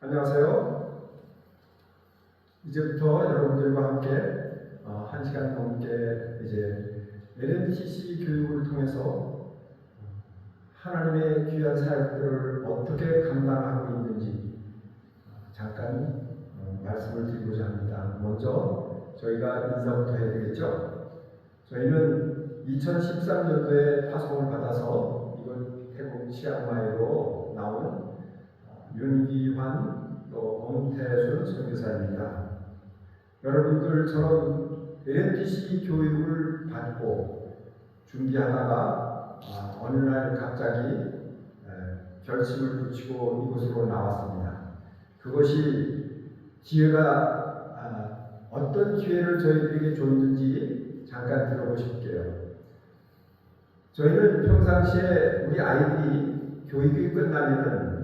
안녕하세요. 이제부터 여러분들과 함께 1시간 넘게 이제 LMTC 교육을 통해서 하나님의 귀한 사역들을 어떻게 감당하고 있는지 잠깐 말씀을 드리고자 합니다. 먼저 저희가 인사부터 해야 되겠죠? 저희는 2013년도에 파송을 받아서 이건 태국 치앙마이로 나온 윤기환 또 엄태순 선교사입니다. 여러분들처럼 LMTC 교육을 받고 준비하다가 어느 날 갑자기 결심을 붙이고 이곳으로 나왔습니다. 그것이 기회가 어떤 기회를 저희들에게 줬는지 잠깐 들어보실게요. 저희는 평상시에 우리 아이들이 교육이 끝나면은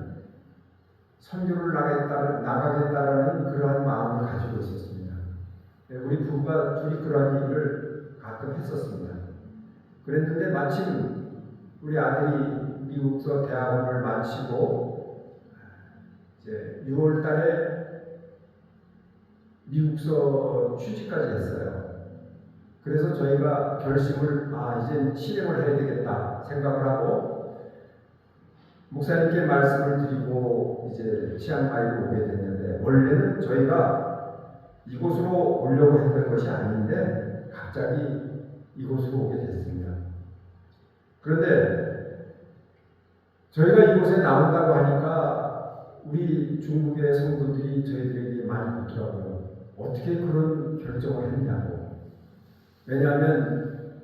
선교를 나가겠다라는 그러한 마음을 가지고 있었습니다. 우리 부부가 둘이 그러한 얘기를 가끔 했었습니다. 그랬는데 마침 우리 아들이 미국서 대학원을 마치고 이제 6월 달에 미국서 취직까지 했어요. 그래서 저희가 결심을 이제 실행을 해야 되겠다 생각을 하고 목사님께 말씀을 드리고 이제 치앙마이로 오게 됐는데, 원래는 저희가 이곳으로 오려고 했던 것이 아닌데 갑자기 이곳으로 오게 됐습니다. 그런데 저희가 이곳에 나온다고 하니까 우리 중국의 성도들이 저희들에게 많이 묻더라고요. 어떻게 그런 결정을 했냐고. 왜냐하면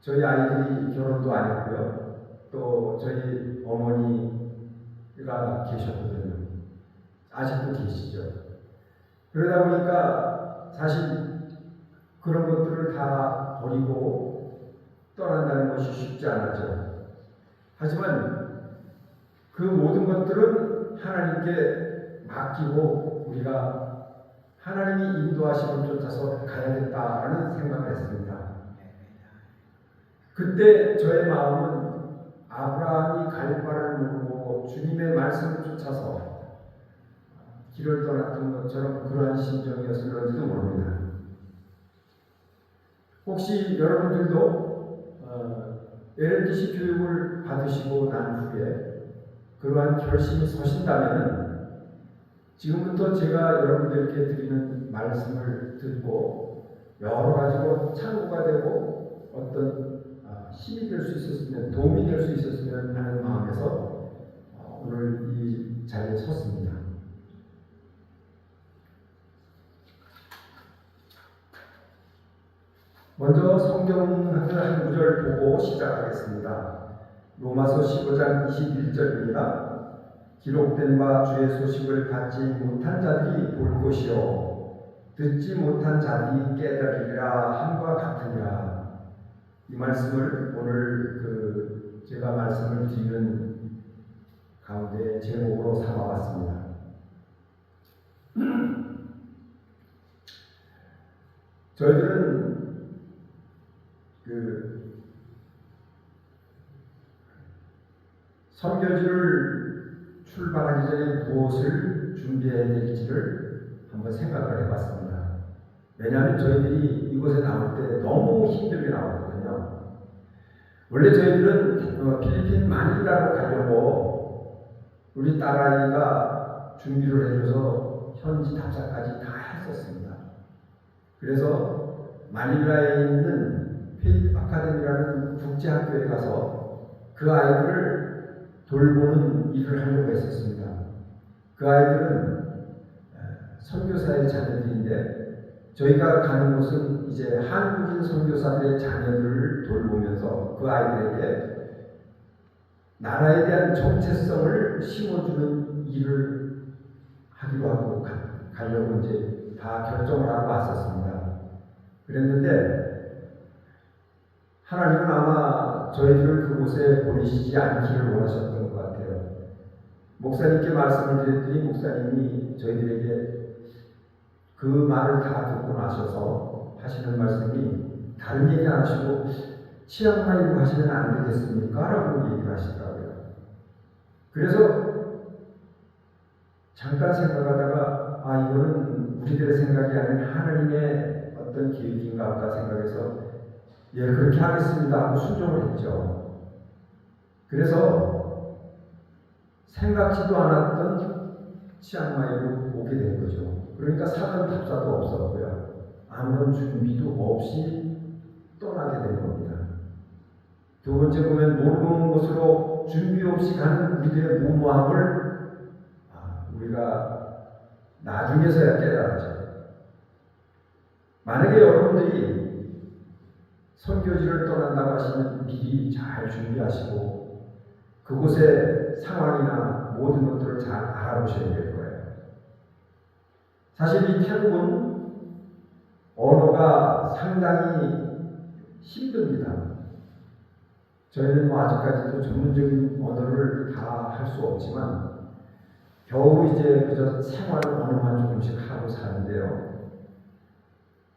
저희 아이들이 결혼도 안 했고요. 또 저희 어머니가 계셨거든요. 아직도 계시죠. 그러다 보니까 사실 그런 것들을 다 버리고 떠난다는 것이 쉽지 않았죠. 하지만 그 모든 것들은 하나님께 맡기고 우리가 하나님이 인도하심을 쫓아서 가야겠다라는 생각을 했습니다. 그때 저의 마음은 아브라함이 갈 바를 모르고 주님의 말씀을 쫓아서 길을 떠났던 것처럼 그러한 심정이었을지도 모릅니다. 혹시 여러분들도 LMTC 교육을 받으시고 난 후에 그러한 결심이 서신다면 지금부터 제가 여러분들께 드리는 말씀을 듣고 여러 가지로 참고가 되고 어떤 힘이 될 수 있었으면, 도움이 될 수 있었으면 하는 마음에서 오늘 이 자리에 섰습니다. 먼저 성경 한 구절 보고 시작하겠습니다. 로마서 15장 21절입니다. 기록된 바 주의 소식을 받지 못한 자들이 볼 것이요 듣지 못한 자들이 깨달으리라 함과 같으니라. 이 말씀을 오늘 제가 말씀을 드리는 가운데 제목으로 삼아봤습니다. 저희들은 선교지를 출발하기 전에 무엇을 준비해야 될지를 한번 생각을 해봤습니다. 왜냐하면 저희들이 이곳에 나올 때 너무 힘들게 나왔거든요. 원래 저희들은 필리핀 마닐라로 가려고 우리 딸아이가 준비를 해줘서 현지 답사까지 다 했었습니다. 그래서 마닐라에 있는 페이트 아카데미라는 국제학교에 가서 그 아이들을 돌보는 일을 하려고 했었습니다. 그 아이들은 선교사의 자녀들인데 저희가 가는 곳은 이제 한국인 선교사들의 자녀들을 돌보면서 그 아이들에게 나라에 대한 정체성을 심어주는 일을 하기로 하고 가려고 이제 다 결정을 하고 왔었습니다. 그랬는데 하나님은 아마 저희들을 그곳에 보내시지 않기를 원하셨던 것 같아요. 목사님께 말씀을 드렸더니 목사님이 저희들에게 그 말을 다 듣고 나셔서 하시는 말씀이 다른 얘기 안 하시고 치앙마이로 하시면 안 되겠습니까? 라고 얘기를 하시더라고요. 그래서 잠깐 생각하다가 이거는 우리들의 생각이 아닌 하나님의 어떤 계획인가 보다 생각해서 예, 그렇게 하겠습니다 하고 순종을 했죠. 그래서 생각지도 않았던 치앙마이로 오게 된 거죠. 그러니까 사전 답사도 없었고요. 아무런 준비도 없이 떠나게 된 겁니다. 두 번째 보면 모르는 곳으로 준비 없이 가는 우리들의 무모함을 우리가 나중에서야 깨달았죠. 만약에 여러분들이 선교지를 떠난다고 하시면 미리 잘 준비하시고 그곳의 상황이나 모든 것들을 잘 알아보셔야 될 거예요. 사실 이 태국은 언어가 상당히 힘듭니다. 저희는 아직까지도 전문적인 언어를 다 할 수 없지만 겨우 이제 그저 생활 언어만 조금씩 하고 사는데요.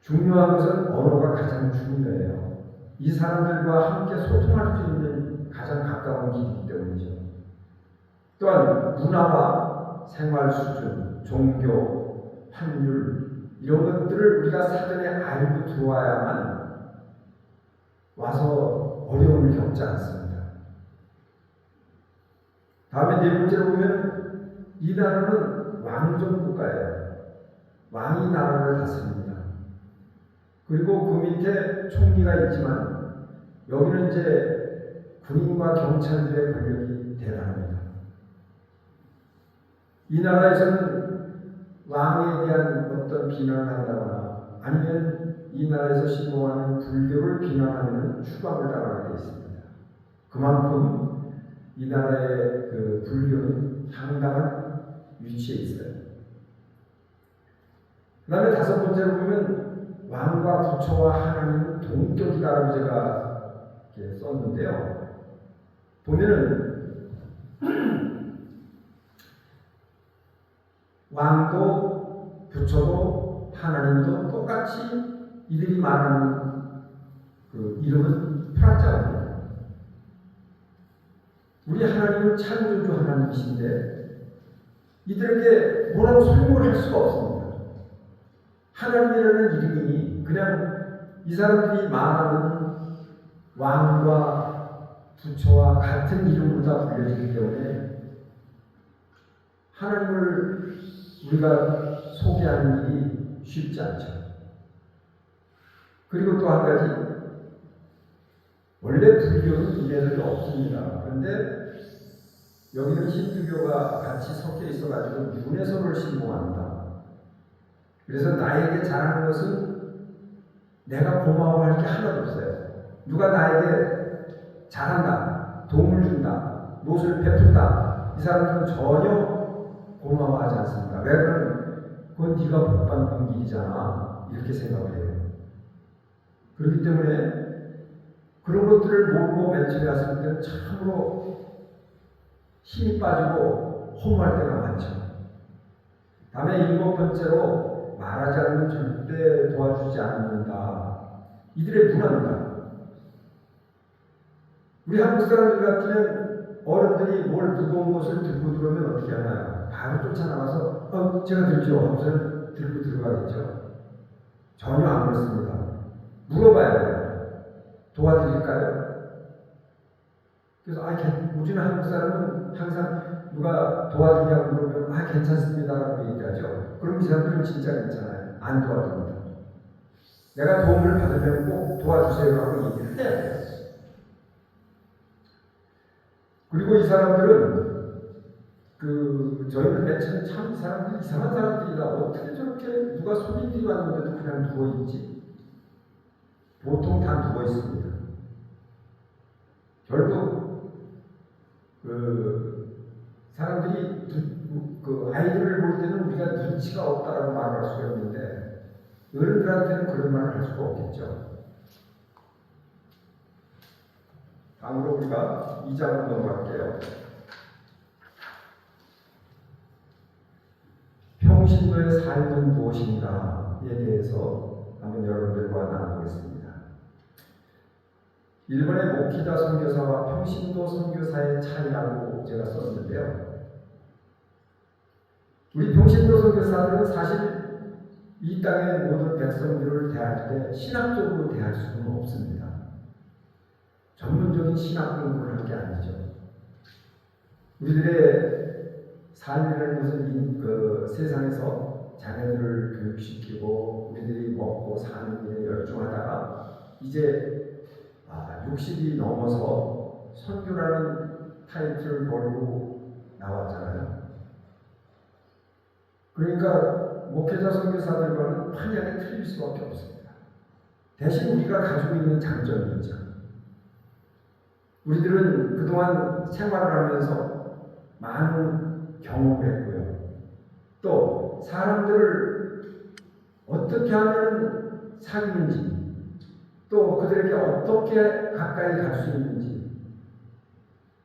중요한 것은 언어가 가장 중요해요. 이 사람들과 함께 소통할 수 있는 가장 가까운 길이기 때문이죠. 또한 문화와 생활 수준, 종교, 환율 이런 것들을 우리가 사전에 알고 들어와야만 와서 어려움을 겪지 않습니다. 다음에 네 번째로 보면 이 나라는 왕정 국가예요. 왕이 나라를 다스립니다. 그리고 그 밑에 총리가 있지만 여기는 이제 군인과 경찰들의 권력이 대단합니다. 이 나라에서는 왕에 대한 어떤 비난을 한다거나 아니면 이 나라에서 신봉하는 불교를 비난하면 추방을 당하게 되어 있습니다. 그만큼 이 나라의 그 불교는 상당한 위치에 있어요. 그 다음에 다섯 번째로 보면 왕과 부처와 하나님은 동격이다라고 제가 이렇게 썼는데요. 보면은 왕도 부처도 하나님도 똑같이 이들이 말하는 그 이름은 프라자입니다. 우리 하나님은 창조주 하나님이신데 이들에게 뭐라고 설명을 할 수가 없습니다. 하나님이라는 이름이 그냥 이 사람들이 말하는 왕과 부처와 같은 이름으로 다 불려지기 때문에 하나님을 우리가 소개하는 일이 쉽지 않죠. 그리고 또 한 가지, 원래 불교는 분야들이 없습니다. 그런데 여기는 힌두교가 같이 섞여 있어가지고 윤회선을 신봉합니다. 그래서 나에게 잘하는 것은 내가 고마워할 게 하나도 없어요. 누가 나에게 잘한다, 도움을 준다, 무엇을 베푼다, 이 사람들은 전혀 고마워하지 않습니다. 왜 그러면 그건 네가 복 받는 길이잖아, 이렇게 생각을 해요. 그렇기 때문에 그런 것들을 모르고 맨 처음에 왔을 때는 참으로 힘이 빠지고 허무할 때가 많죠. 다음에 일곱 번째로 말하지 않으면 절대 도와주지 않는다. 이들의 문화입니다. 우리 한국 사람들 같으면 어른들이 뭘 무거운 것을 들고 들어오면 어떻게 하나요? 바로 쫓아나가서 제가 들죠 하고서 들고 들어가겠죠. 전혀 안 그렇습니다. 물어봐야 돼요. 도와드릴까요? 그래서 우리는 한국 사람은 항상 누가 도와주냐고 물으면 괜찮습니다 라고 얘기하죠. 그럼 이 사람들은 진짜 괜찮아요. 안 도와줍니다. 내가 도움을 받으면 꼭 도와주세요 라고 얘기를 해야 돼요. 그리고 이 사람들은 저희는 맨 처음에 참 이 사람들이 이상한 사람들이다. 어떻게 저렇게 누가 손님들이 왔는데도 그냥 누워있지? 보통 다 누워있습니다. 결국 사람들이 아이들을 볼 때는 우리가 눈치가 없다라고 말할 수가 있는데 어른들한테는 그런 말을 할 수가 없겠죠. 다음으로 우리가 2장으로 넘어갈게요. 평신도의 삶은 무엇인가에 대해서 한번 여러분들과 나눠보겠습니다. 일본의 모키다 선교사와 평신도 선교사의 차이라고 제가 썼는데요. 우리 평신도 선교사들은 사실 이 땅의 모든 백성들을 대할 때 신학적으로 대할 수는 없습니다. 전문적인 신학 공부를 한 게 아니죠. 우리들의 삶이라는 것은 세상에서 자녀들을 교육시키고 우리들이 먹고 사는 일에 열중하다가 이제 60이 넘어서 선교라는 타이틀을 걸고 나왔잖아요. 그러니까 목회자 선교사들과는 판약이 틀릴 수밖에 없습니다. 대신 우리가 가지고 있는 장점이 있죠. 우리들은 그동안 생활을 하면서 많은 경험을 했고요. 또 사람들을 어떻게 하면 사귀는지, 또 그들에게 어떻게 가까이 갈 수 있는지,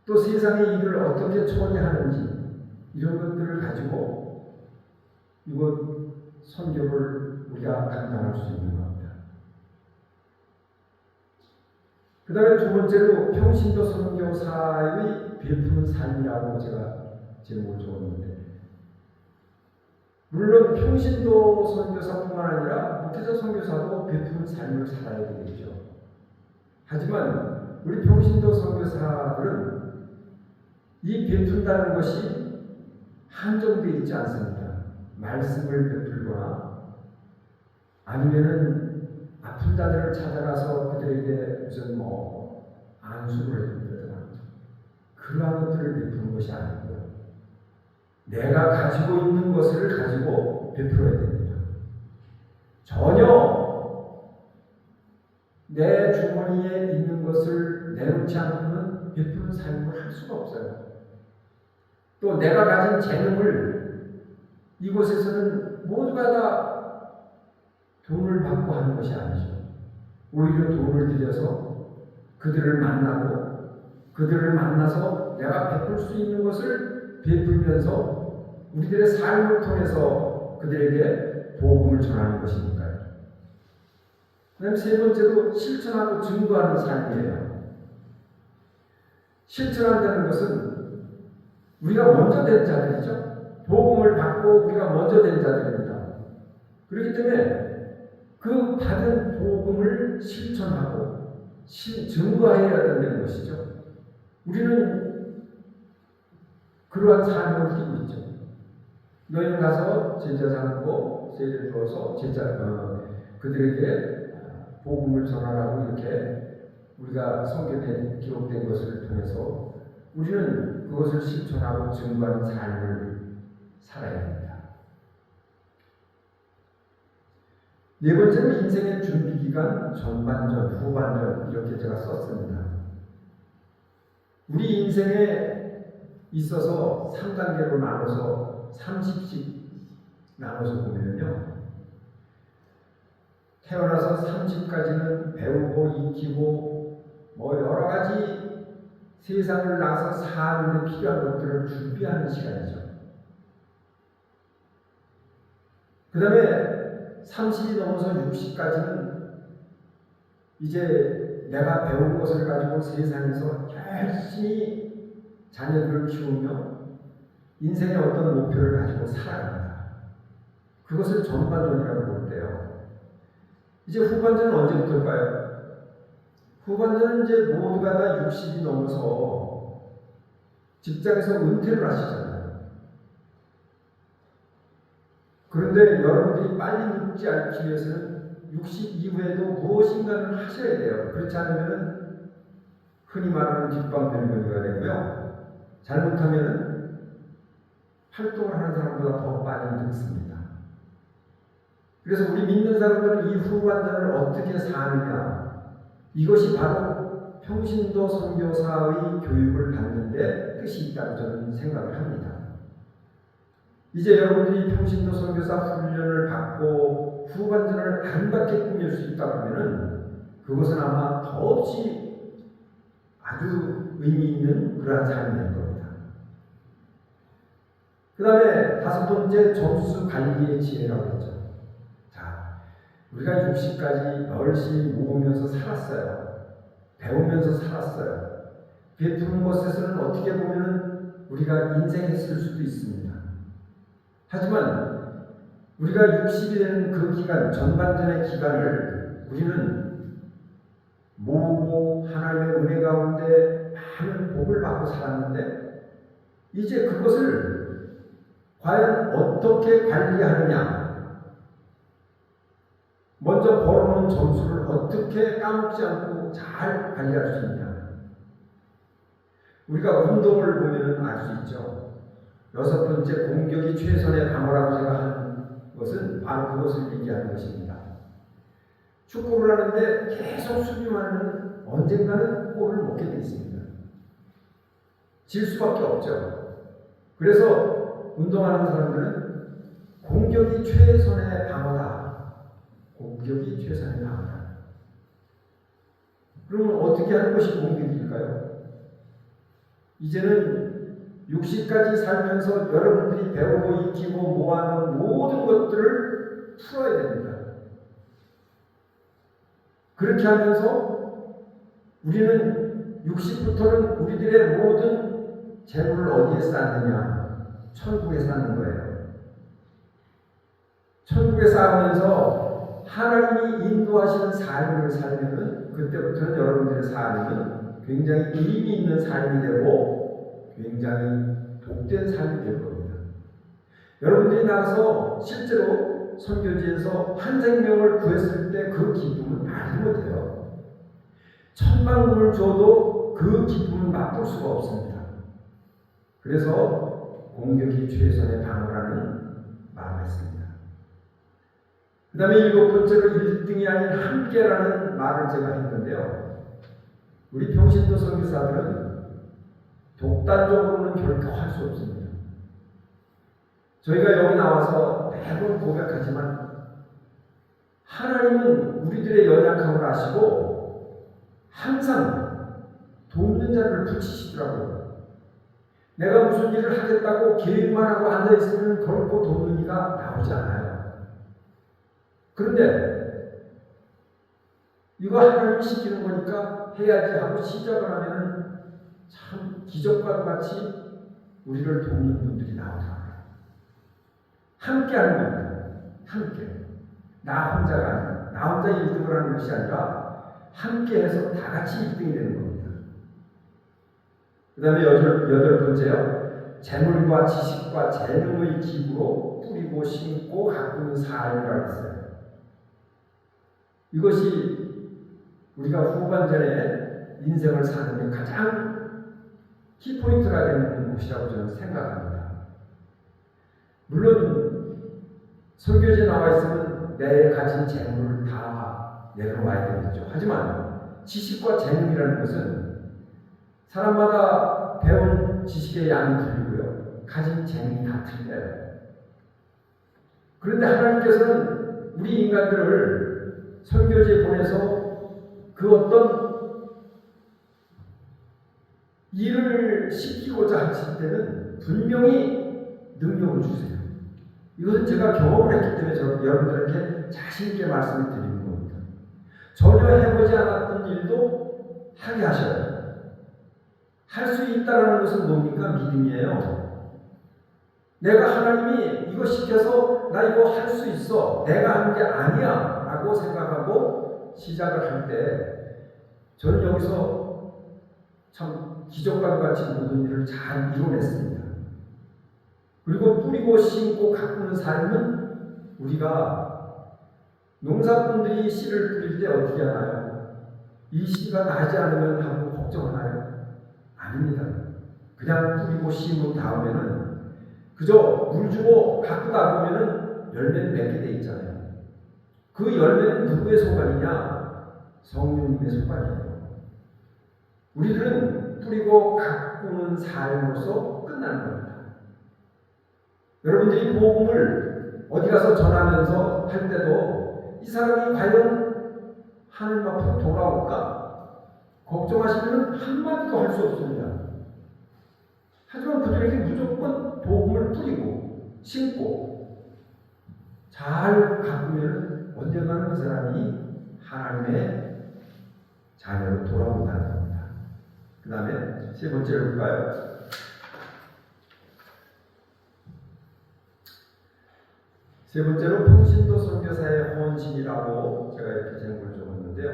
또 세상의 일을 어떻게 처리하는지 이런 것들을 가지고 이곳 선교를 우리가 감당할 수 있는 겁니다. 그 다음에 두 번째로 평신도 선교사의 베푸는 삶이라고 제가 제목을 적었는데, 물론 평신도 선교사뿐만 아니라 목회자 선교사도 베푸는 삶을 살아야 되겠죠. 하지만 우리 평신도 선교사들은 이 베푼다는 것이 한정되어 있지 않습니다. 말씀을 베풀거나 아니면은 아픈 자들을 찾아가서 그들에게 무슨 안수를 해준다거나 그러한 것들을 베푸는 것이 아니고요. 내가 가지고 있는 것을 가지고 베풀어야 됩니다. 전혀 내 주머니에 있는 것을 내놓지 않고는 베푸는 삶을 할 수가 없어요. 또 내가 가진 재능을 이곳에서는 모두가 다 돈을 받고 하는 것이 아니죠. 오히려 돈을 들여서 그들을 만나고 그들을 만나서 내가 베풀 수 있는 것을 베풀면서 우리들의 삶을 통해서 그들에게 복음을 전하는 것이니까요. 그다음에 세 번째로 실천하고 증거하는 삶이에요. 실천한다는 것은 우리가 먼저 된 자들이죠. 복음을 받고 우리가 먼저 된 자들입니다. 그렇기 때문에 그 받은 복음을 실천하고 증거해야 된다는 것이죠. 우리는 그러한 삶을 띠고 있죠. 너희는 가서 제자 삼고 세례를 주어서 그들에게 복음을 전하라고 이렇게 우리가 성경에 기록된 것을 통해서 우리는 그것을 실천하고 증거하는 삶을 살아야 됩니다. 네 번째는 인생의 준비기간, 전반전, 후반전 이렇게 제가 썼습니다. 우리 인생에 있어서 3단계로 나눠서 30씩 나눠서 보면요. 태어나서 30까지는 배우고 익히고 여러 가지 세상을 나가서 사는 데 필요한 것들을 준비하는 시간이죠. 그 다음에 30이 넘어서 60까지는 이제 내가 배운 것을 가지고 세상에서 열심히 자녀들을 키우며 인생의 어떤 목표를 가지고 살아갑니다. 그것을 전반전이라고 부르는데요. 이제 후반전은 언제부터일까요? 후반전은 이제 모두가 다 60이 넘어서 직장에서 은퇴를 하시잖아요. 그런데 여러분들이 빨리 늙지 않기 위해서는 60 이후에도 무엇인가를 하셔야 돼요. 그렇지 않으면 흔히 말하는 뒷방늙은이가 되고요. 잘못하면 활동을 하는 사람보다 더 빨리 늙습니다. 그래서 우리 믿는 사람들은 이 후반전을 어떻게 사느냐, 이것이 바로 평신도 선교사의 교육을 받는 데 뜻이 있다고 저는 생각을 합니다. 이제 여러분들이 평신도 선교사 훈련을 받고 후반전을 아름답게 꾸밀 수 있다고 하면은 그것은 아마 더없이 아주 의미 있는 그러한 삶이 될 겁니다. 그 다음에 다섯 번째, 점수 관리의 지혜라고 했죠. 자, 우리가 60까지 열심히 모으면서 살았어요. 배우면서 살았어요. 베푸는 것에서는 어떻게 보면 우리가 인생했을 수도 있습니다. 하지만 우리가 60이 되는 그 기간, 전반전의 기간을 우리는 모으고 하나님의 은혜 가운데 많은 복을 받고 살았는데 이제 그것을 과연 어떻게 관리하느냐, 먼저 벌어놓은 점수를 어떻게 까먹지 않고 잘 관리할 수 있냐. 우리가 운동을 보면 알 수 있죠. 6번째, 공격이 최선의 방어라고 제가 하는 것은 바로 그것을 얘기하는 것입니다. 축구를 하는데 계속 수비만 하면 언젠가는 골을 먹게 되어 있습니다. 질 수밖에 없죠. 그래서 운동하는 사람들은 공격이 최선의 방어다. 공격이 최선의 방어다. 그러면 어떻게 하는 것이 공격일까요? 이제는 60까지 살면서 여러분들이 배우고 익히고 모아놓은 모든 것들을 풀어야 됩니다. 그렇게 하면서 우리는 60부터는 우리들의 모든 재물을 어디에 쌓느냐? 천국에 쌓는 거예요. 천국에 쌓으면서 하나님이 인도하시는 삶을 살면은 그때부터는 여러분들의 삶은 굉장히 의미 있는 삶이 되고 굉장히 복된 삶이 될 겁니다. 여러분들이 나가서 실제로 선교지에서 한 생명을 구했을 때 그 기쁨은 말이 못해요. 천만금을 줘도 그 기쁨은 맛볼 수가 없습니다. 그래서 공격이 최선의 방어라는 말을 했습니다. 그 다음에 7번째로 1등이 아닌 함께라는 말을 제가 했는데요. 우리 평신도 선교사들은 독단적으로는 결코 할 수 없습니다. 저희가 여기 나와서 매번 고백하지만 하나님은 우리들의 연약함을 아시고 항상 돕는 자를 붙이시더라고요. 내가 무슨 일을 하겠다고 계획만 하고 앉아있으면 결코 돕는 이가 나오지 않아요. 그런데 이거 하나님이 시키는 거니까 해야지 하고 시작을 하면 참 기적과도 같이 우리를 돕는 분들이 나오더라고요. 함께 하는 겁니다. 함께. 나 혼자가 아니라, 나 혼자 1등을 하는 것이 아니라 함께 해서 다 같이 1등이 되는 겁니다. 그 다음에 8번째요. 재물과 지식과 재능의 기부로 뿌리고 심고 가꾸는 삶이라고 했어요. 이것이 우리가 후반전에 인생을 사는 데 가장 키포인트가 되는 곳이라고 저는 생각합니다. 물론 설교지에 나와 있으면 내 가진 재물을 다 내려와야 되겠죠. 하지만 지식과 재능이라는 것은 사람마다 배운 지식의 양이 틀리고요. 가진 재능이 다 틀려요. 그런데 하나님께서는 우리 인간들을 설교지에 보내서 그 어떤 일을 시키고자 하실 때는 분명히 능력을 주세요. 이것은 제가 경험을 했기 때문에 여러분들에게 자신있게 말씀을 드리는 겁니다. 전혀 해보지 않았던 일도 하게 하셔요. 할 수 있다는 것은 뭡니까? 믿음이에요. 내가 하나님이 이거 시켜서 나 이거 할 수 있어. 내가 하는 게 아니야. 라고 생각하고 시작을 할 때 저는 여기서 참 기적과 같이 모든 일을 잘 이뤄냈습니다. 그리고 뿌리고 심고 가꾸는 삶은 우리가 농사꾼들이 씨를 뿌릴 때 어떻게 하나요? 이 씨가 나지 않으면 하고 걱정하나요? 아닙니다. 그냥 뿌리고 심은 다음에는 그저 물 주고 가꾸다 보면은 열매는 맺게 돼 있잖아요. 그 열매는 누구의 소관이냐? 성령님의 소관이에요. 우리들은 뿌리고 가꾸는 삶으로서 끝나는 겁니다. 여러분들이 복음을 어디 가서 전하면서 할 때도 이 사람이 과연 하나님 앞으로 돌아올까? 걱정하시면 한마디도 할 수 없습니다. 하지만 그들에게 무조건 복음을 뿌리고 심고 잘 가꾸면 언젠가는 그 사람이 하나님의 자녀로 돌아온다는 겁니다. 그 다음에 세 번째로 볼까요? 세 번째로 평신도 선교사의 헌신이라고 제가 이렇게 제목을 적었는데요.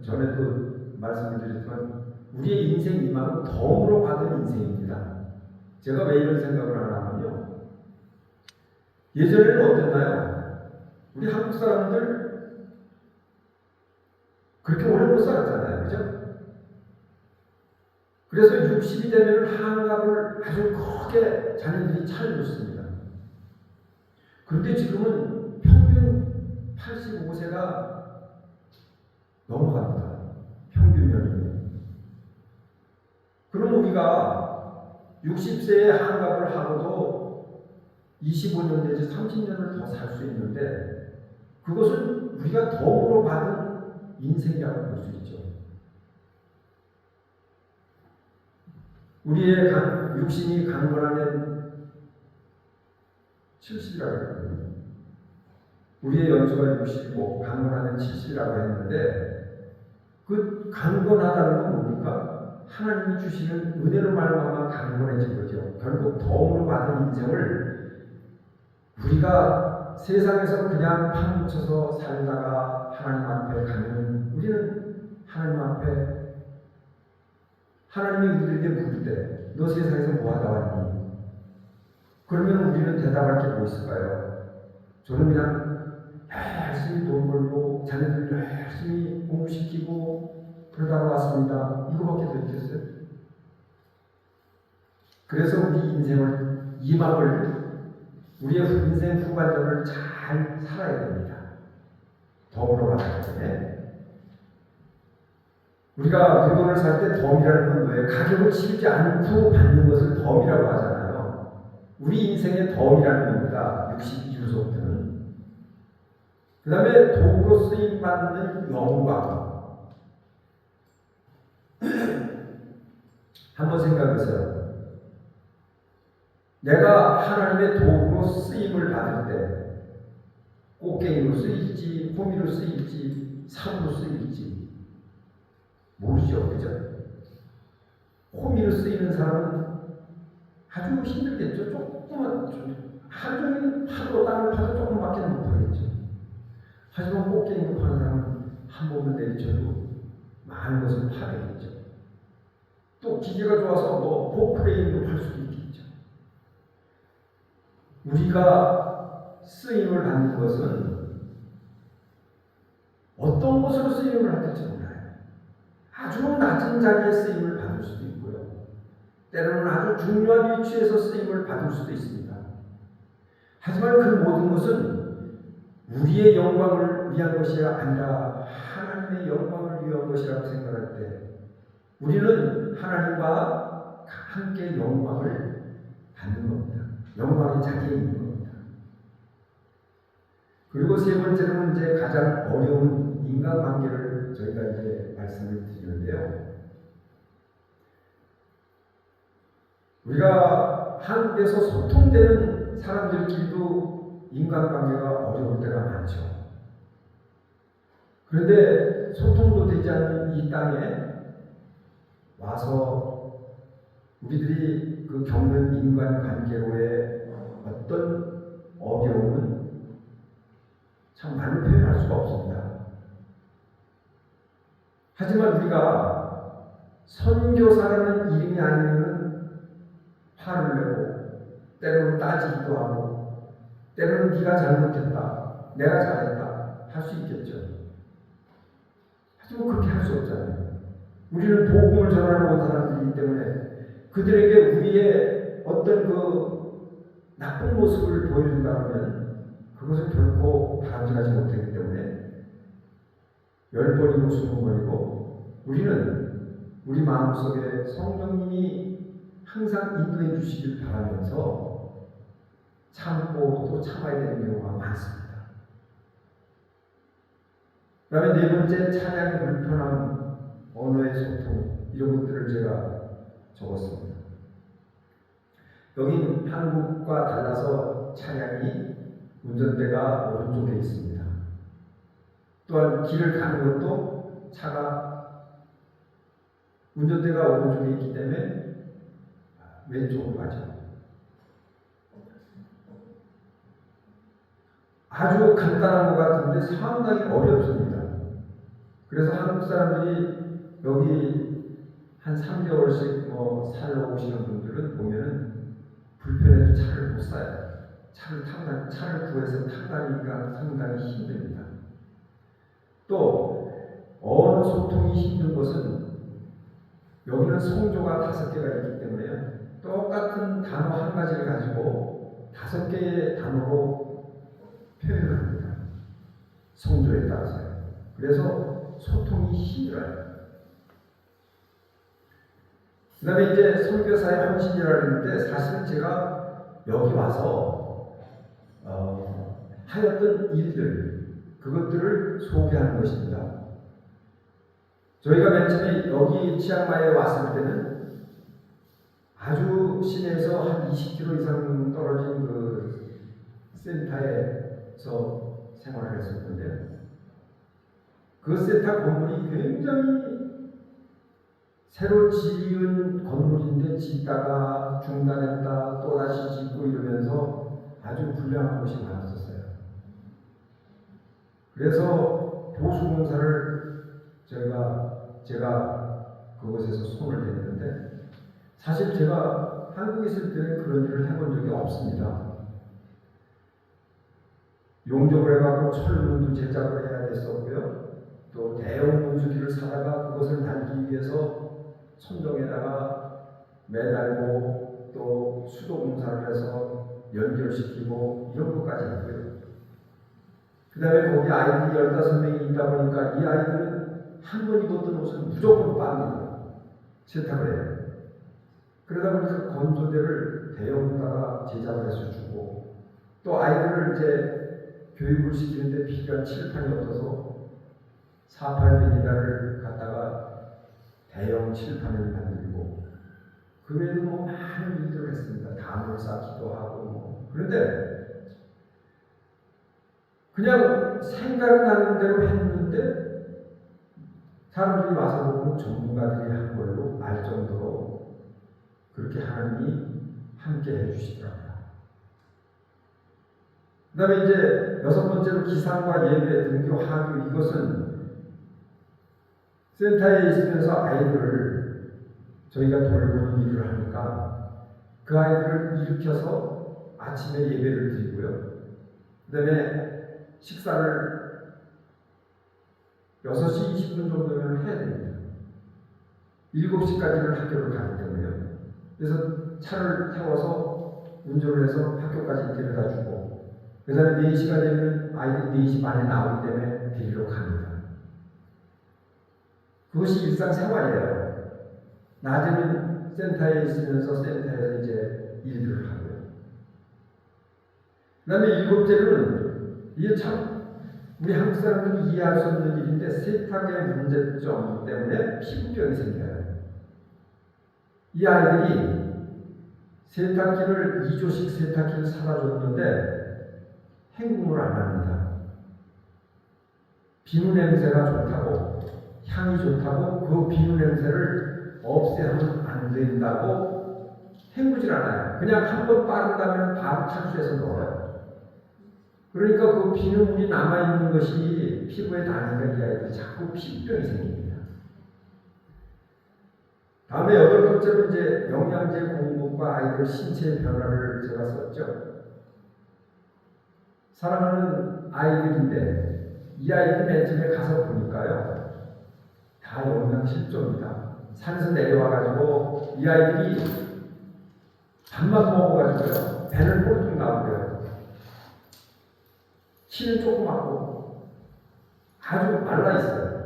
전에도 말씀드렸지만 우리의 인생 희망은 덤으로 받은 인생입니다. 제가 왜 이런 생각을 하냐면요. 예전에는 어땠나요? 우리 한국 사람들 그렇게 오래 못 살았잖아요. 그죠? 그래서 60이 되면 한갑을 아주 크게 자녀들이 차려줬습니다. 그런데 지금은 평균 85세가 넘어갑니다. 평균 연령이. 그럼 우리가 60세에 한갑을 하고도 25년 내지 30년을 더 살 수 있는데 그것은 우리가 덤으로 받은 인생이라고 볼 수 있죠. 우리의 육신이 강건하면 70이라고 했거든요. 우리의 연수가 65, 강건하면 70이라고 했는데 그 강건하다는 건 뭡니까? 하나님이 주시는 은혜로 말미암아 강건해진 거죠. 결국 덤으로 받은 인생을 우리가 세상에서 그냥 파묻혀서 살다가 하나님 앞에 가면 우리는 하나님 앞에 하나님이 우리에게 물을 때 너 세상에서 뭐 하다 왔니? 그러면 우리는 대답할 게 뭐 있을까요? 저는 그냥 열심히 돈 벌고 자녀들 열심히 공부시키고 그러다가 왔습니다. 이거밖에 더 있겠어요? 그래서 우리 인생을 우리의 인생 후반전을 잘 살아야 됩니다. 덤으로 가기 때문에 우리가 물건을 살 때 덤이라는 건 뭐예요? 가격을 치르지 않고 받는 것을 덤이라고 하잖아요. 우리 인생의 덤이라는 겁니다. 62주소부터는. 그 다음에 도구로 쓰임받는 영광. 한번 생각해보세요. 내가 하나님의 도구로 쓰임을 받을 때 꽃게임으로 쓰일지 호미로 쓰일지 사부로 쓰일지 모르죠. 그죠? 호미로 쓰이는 사람은 아주 힘들겠죠. 조금만 하루 종일 파도 땅을 파도 조금밖에 못 파겠죠. 하지만 꽃게임을 파는 사람은 한 번만 내리쳐도 많은 것을 파되겠죠. 또 기계가 좋아서 보크레인도 팔 수도 있겠죠. 우리가 쓰임을 받는 것은 어떤 것으로 쓰임을 받을지 몰라요. 아주 낮은 자리에 쓰임을 받을 수도 있고요. 때로는 아주 중요한 위치에서 쓰임을 받을 수도 있습니다. 하지만 그 모든 것은 우리의 영광을 위한 것이 아니라 하나님의 영광을 위한 것이라고 생각할 때 우리는 하나님과 함께 영광을 받는 겁니다. 영광의 자리에 있는 겁니다. 그리고 세 번째로는 이제 가장 어려운 인간관계를 저희가 이제 말씀을 드리는데요. 우리가 한국에서 소통되는 사람들끼리도 인간관계가 어려울 때가 많죠. 그런데 소통도 되지 않는 이 땅에 와서 우리들이 그 겪는 인간관계로의 어떤 어려움은 참 말로 표현할 수가 없습니다. 하지만 우리가 선교사라는 이름이 아니면 화를 내고 때로는 따지기도 하고 때로는 네가 잘못했다, 내가 잘했다 할 수 있겠죠. 하지만 그렇게 할 수 없잖아요. 우리는 복음을 전하러 온 사람들이기 때문에 그들에게 우리의 어떤 그 나쁜 모습을 보여준다면 그것은 결코 바람직하지 못하기 때문에 10번이고 20번이고 우리는 우리 마음속에 성령님이 항상 인도해 주시길 바라면서 참고 또 참아야 되는 경우가 많습니다. 그 다음에 네 번째, 찬양의 불편함, 언어의 소통, 이런 것들을 제가 적었습니다. 여긴 한국과 달라서 찬양이 운전대가 오른쪽에 있습니다. 또한 길을 가는 것도 차가 운전대가 오른쪽에 있기 때문에 왼쪽으로 가죠. 아주 간단한 것 같은데 상당히 어렵습니다. 그래서 한국 사람들이 여기 한 3개월씩 살러 오시는 분들은 보면은 불편해도 차를 못 사요. 차를 구해서 타다니까 상당히 힘듭니다. 또 어느 소통이 힘든 것은 여기는 성조가 5개가 있기 때문에 똑같은 단어 한 가지를 가지고 5개의 단어로 표현을 합니다. 성조에 따라서요. 그래서 소통이 힘들어요. 그 다음에 이제 선교사의 헌신이라고 했는데 사실은 제가 여기 와서 하였던 일들 그것들을 소개하는 것입니다. 저희가 맨 처음에 여기 치앙마이에 왔을 때는 아주 시내에서 한 20km 이상 떨어진 그 센터에서 생활을 했었는데 그 센터 건물이 굉장히 새로 지은 건물인데 짓다가 중단했다 또다시 짓고 이러면서 아주 불량한 곳이 많았었어요. 그래서 보수공사를 제가 그곳에서 손을 댔는데 사실 제가 한국에 있을 때는 그런 일을 해본 적이 없습니다. 용접을 해가지고 철문도 제작을 해야 됐었고요. 또 대형 문수기를 사다가 그것을 달기 위해서 천정에다가 매달고 또 수도 공사를 해서 연결시키고 이런 것까지 했고요. 그 다음에 거기 아이들이 15명이 있다 보니까 이 아이들은 한 번 입었던 옷을 무조건 빱니다. 세탁을 해요. 그러다 보니까 건조대를 대형에다가 제작을 해서 주고 또 아이들을 이제 교육을 시키는데 필요한 칠판이 없어서 48mm 갖다가 대형 칠판을 만들고 그 외에도 많은 일들을 했습니다. 담을 쌓기도 하고 그런데 그냥 생각나는 대로 했는데 사람들이 와서 보면 전문가들이 한 걸로 알 정도로 그렇게 하나님이 함께 해주시더랍니다. 그 다음에 이제 6번째로 기상과 예배, 등교, 하교 이것은 센터에 있으면서 아이들을 저희가 돌보는 일을 하니까 그 아이들을 일으켜서 아침에 예배를 드리고요. 그 다음에 식사를 6시 20분 정도면 해야 됩니다. 7시까지는 학교를 가기 때문에요. 그래서 차를 태워서 운전을 해서 학교까지 데려다 주고 그 다음에 4시가 되면 아이들이 4시 반에 나오기 때문에 데리러 갑니다. 그것이 일상생활이에요. 낮에는 센터에 있으면서 센터에서 이제 일들을 하고요. 그 다음에 7째는 이게 참 우리 한국 사람들이 이해할 수 없는 일인데 세탁의 문제점 때문에 피부병이 생겨요. 이 아이들이 세탁기를 2조씩 세탁기를 사다 줬는데 행궁을 안 합니다. 비누 냄새가 좋다고 향이 좋다고 그 비누 냄새를 없애면 안 된다고 헹구질 않아요. 그냥 한 번 빠른다면 바로 탈수해서 넣어요. 그러니까 그 비누물이 남아있는 것이 피부에 닿으니까 이 아이들이 자꾸 피부병이 생깁니다. 다음에 8번째로 이제 영양제 공급과 아이들 신체 변화를 제가 썼죠. 사랑하는 아이들인데 이 아이들 맨 처음에 가서 보니까요. 다 영양실조입니다. 산에서 내려와가지고 이 아이들이 밥만 먹어가지고요. 배는 꼴뚝 나오고요. 키는 조그맣고 아주 말라있어요.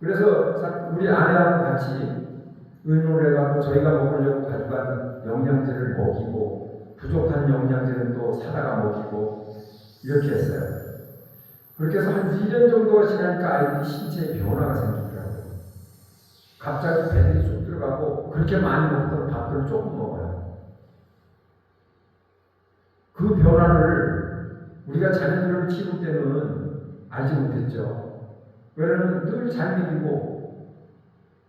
그래서 우리 아내하고 같이 의논을 해가지고 저희가 먹으려고 가져간 영양제를 먹이고 부족한 영양제는 또 사다가 먹이고 이렇게 했어요. 그렇게 해서 한 2년 정도가 지나니까 아이들이 신체에 변화가 생기더라고요. 갑자기 배들이 쑥 들어가고 그렇게 많이 먹던 밥들을 조금 먹어요. 그 변화를 우리가 자녀들을 키울 때는 알지 못했죠. 왜냐하면 늘 잘 먹이고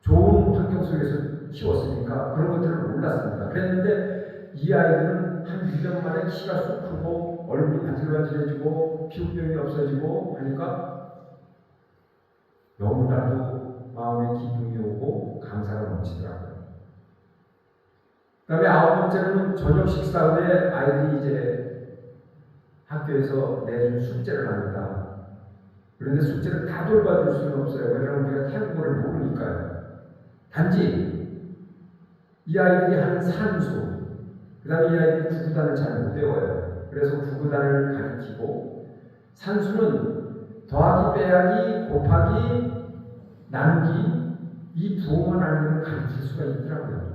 좋은 환경 속에서 키웠으니까 그런 것들을 몰랐습니다. 그랬는데 이 아이들은 한 1년 만에 키가 쑥 크고 얼굴이 반질반질해지고 피부병이 없어지고 하니까 너무나도 마음에 기쁨이 오고 감사가 넘치더라고요. 그 다음에 9번째로는 저녁 식사 후에 아이들이 이제 학교에서 내준 숙제를 합니다. 그런데 숙제를 다 돌봐줄 수는 없어요. 왜냐하면 우리가 태국어를 모르니까요. 단지 이 아이들이 하는 산수, 그 다음에 이 아이들이 구구단을 잘 못 배워요. 그래서 구구단을 가르치고, 산수는 더하기, 빼하기, 곱하기, 나누기, 이 부호만 알면 가르칠 수가 있더라고요.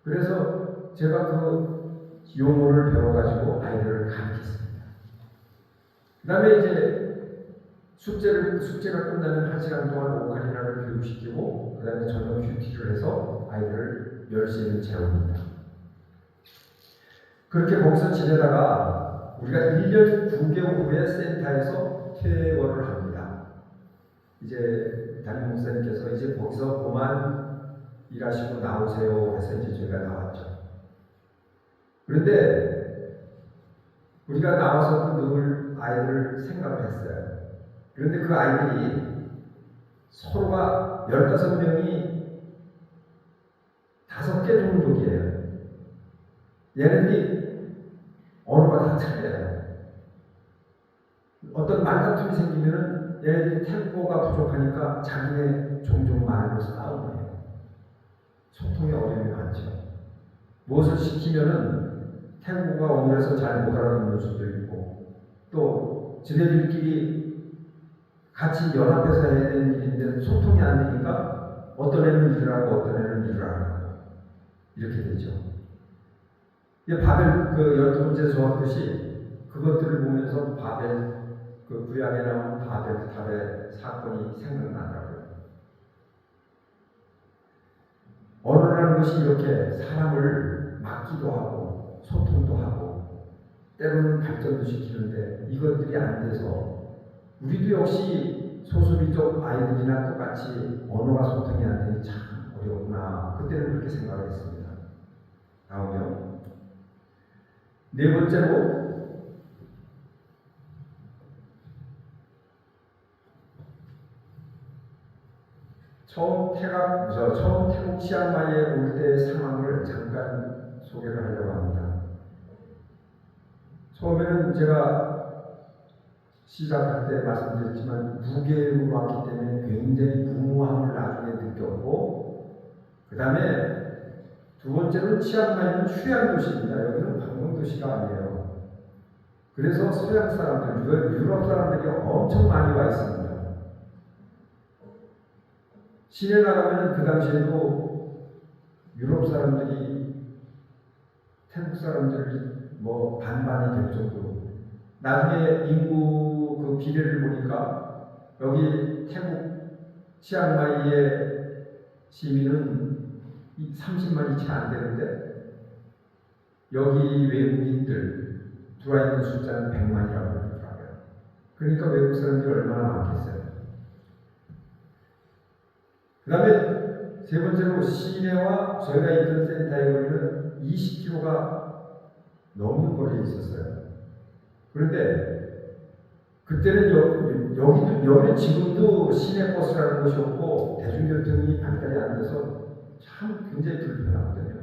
그래서 제가 그 용어를 배워가지고 아이들을 가르쳤습니다. 그 다음에 이제 숙제가 끝나면 1시간 동안 오카리나를 교육시키고, 그 다음에 저녁 큐티를 해서 아이들을 10시에는 재웁니다. 그렇게 거기서 지내다가 우리가 1년 9개월 후에 센터에서 퇴원을 합니다. 이제 담임 목사님께서 이제 거기서 그만 일하시고 나오세요 해서 이제 저희가 나왔죠. 그런데 우리가 나와서도 늘 아이들을 생각을 했어요. 그런데 그 아이들이 서로가 15명이 5개 종족이에요. 얘네들이 언어가 다 틀려요. 어떤 말다툼이 생기면은 얘네들이 태국어가 부족하니까 자기네 종족 말로 싸우는 거예요. 소통의 어려움이 많죠. 무엇을 시키면은 태국어가 어눌해서 잘 못 알아듣는 수도 있고, 또 지네들끼리 같이 연합해서 해야 되는 일인데 소통이 안 되니까 어떤 애는 일을 하고 어떤 애는 일을 안 하고 이렇게 되죠. 바벨 그 12번째 조합듯이 그것들을 보면서 바벨 그 구약에 나오는 바벨탑의 사건이 생각나더라고요. 언어라는 것이 이렇게 사람을 막기도 하고 소통도 하고 때로는 발전도 시키는데 이것들이 안 돼서 우리도 역시 소수민족 아이들이나 똑같이 언어가 소통이 안 되니 참 어렵구나. 그때는 그렇게 생각을 했습니다. 다음이요. 네 번째로 처음 태국 치앙마이에 올 때의 상황을 잠깐 소개를 하려고 합니다. 처음에는 제가 시작할 때 말씀드렸지만 무계획으로 왔기 때문에 굉장히 무모함을 나중에 느꼈고, 그 다음에 두 번째는 치앙마이는 휴양도시입니다. 여기는 관광도시가 아니에요. 그래서 서양 사람들, 유럽 사람들이 엄청 많이 와 있습니다. 시내 나가면 그 당시에도 유럽 사람들이 태국 사람들이 뭐 반반이 될 정도로, 나중에 인구 그 비례를 보니까 여기 태국 치앙마이의 시민은 30만이 채 안 되는데 여기 외국인들 들어와 있는 숫자는 100만이라고 그러더라고요. 그러니까 외국 사람들이 얼마나 많겠어요. 그 다음에 세 번째로 시내와 저희가 있던 센터의 거리는 20km가 넘는 거리에 있었어요. 그런데 그때는 여기는 지금도 시내 버스라는 것이 없고 대중교통이 발달이 안 돼서 참 굉장히 불편하거든요.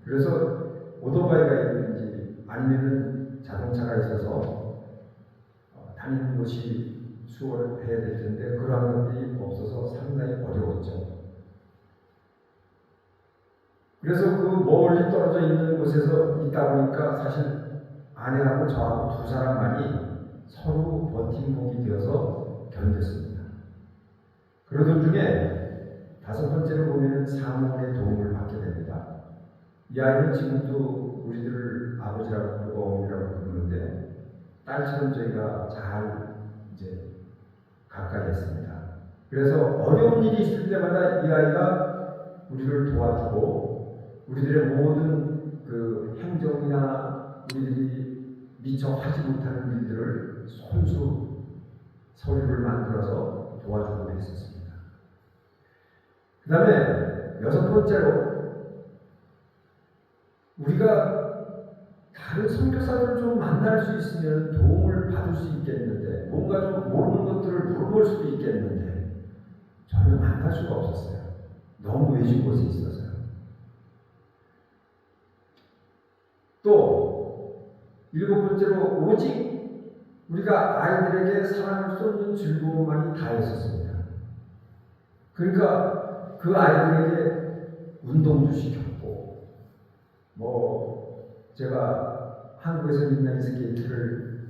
그래서 오토바이가 있든지 아니면은 자동차가 있어서 다니는 곳이 수월해야 될 텐데 그러한 것들이 없어서 상당히 어려웠죠. 그래서 그 멀리 떨어져 있는 곳에서 있다 보니까 사실 아내하고 저하고 두 사람만이 서로 버팀목이 되어서 견뎠습니다. 그러던 중에 5번째로 보면 사모의 도움을 받게 됩니다. 이 아이는 지금도 우리들을 아버지라고 부르고 어머니라고 부르는데 딸처럼 저희가 잘 이제 가까이 했습니다. 그래서 어려운 일이 있을 때마다 이 아이가 우리를 도와주고 우리들의 모든 그 행정이나 우리들이 미처 하지 못하는 일들을 손수 서류를 만들어서 도와주고 했었습니다. 그 다음에 6번째로 우리가 다른 선교사들을 좀 만날 수 있으면 도움을 받을 수 있겠는데, 뭔가 좀 모르는 것들을 물어볼 수도 있겠는데 전혀 만날 수가 없었어요. 너무 외진 곳에 있어서요. 또 일곱 번째로, 오직 우리가 아이들에게 사랑을 쏟는 즐거움만이 다였었습니다. 그러니까 그 아이들에게 운동도 시켰고, 제가 한국에서 인라인 스케이트를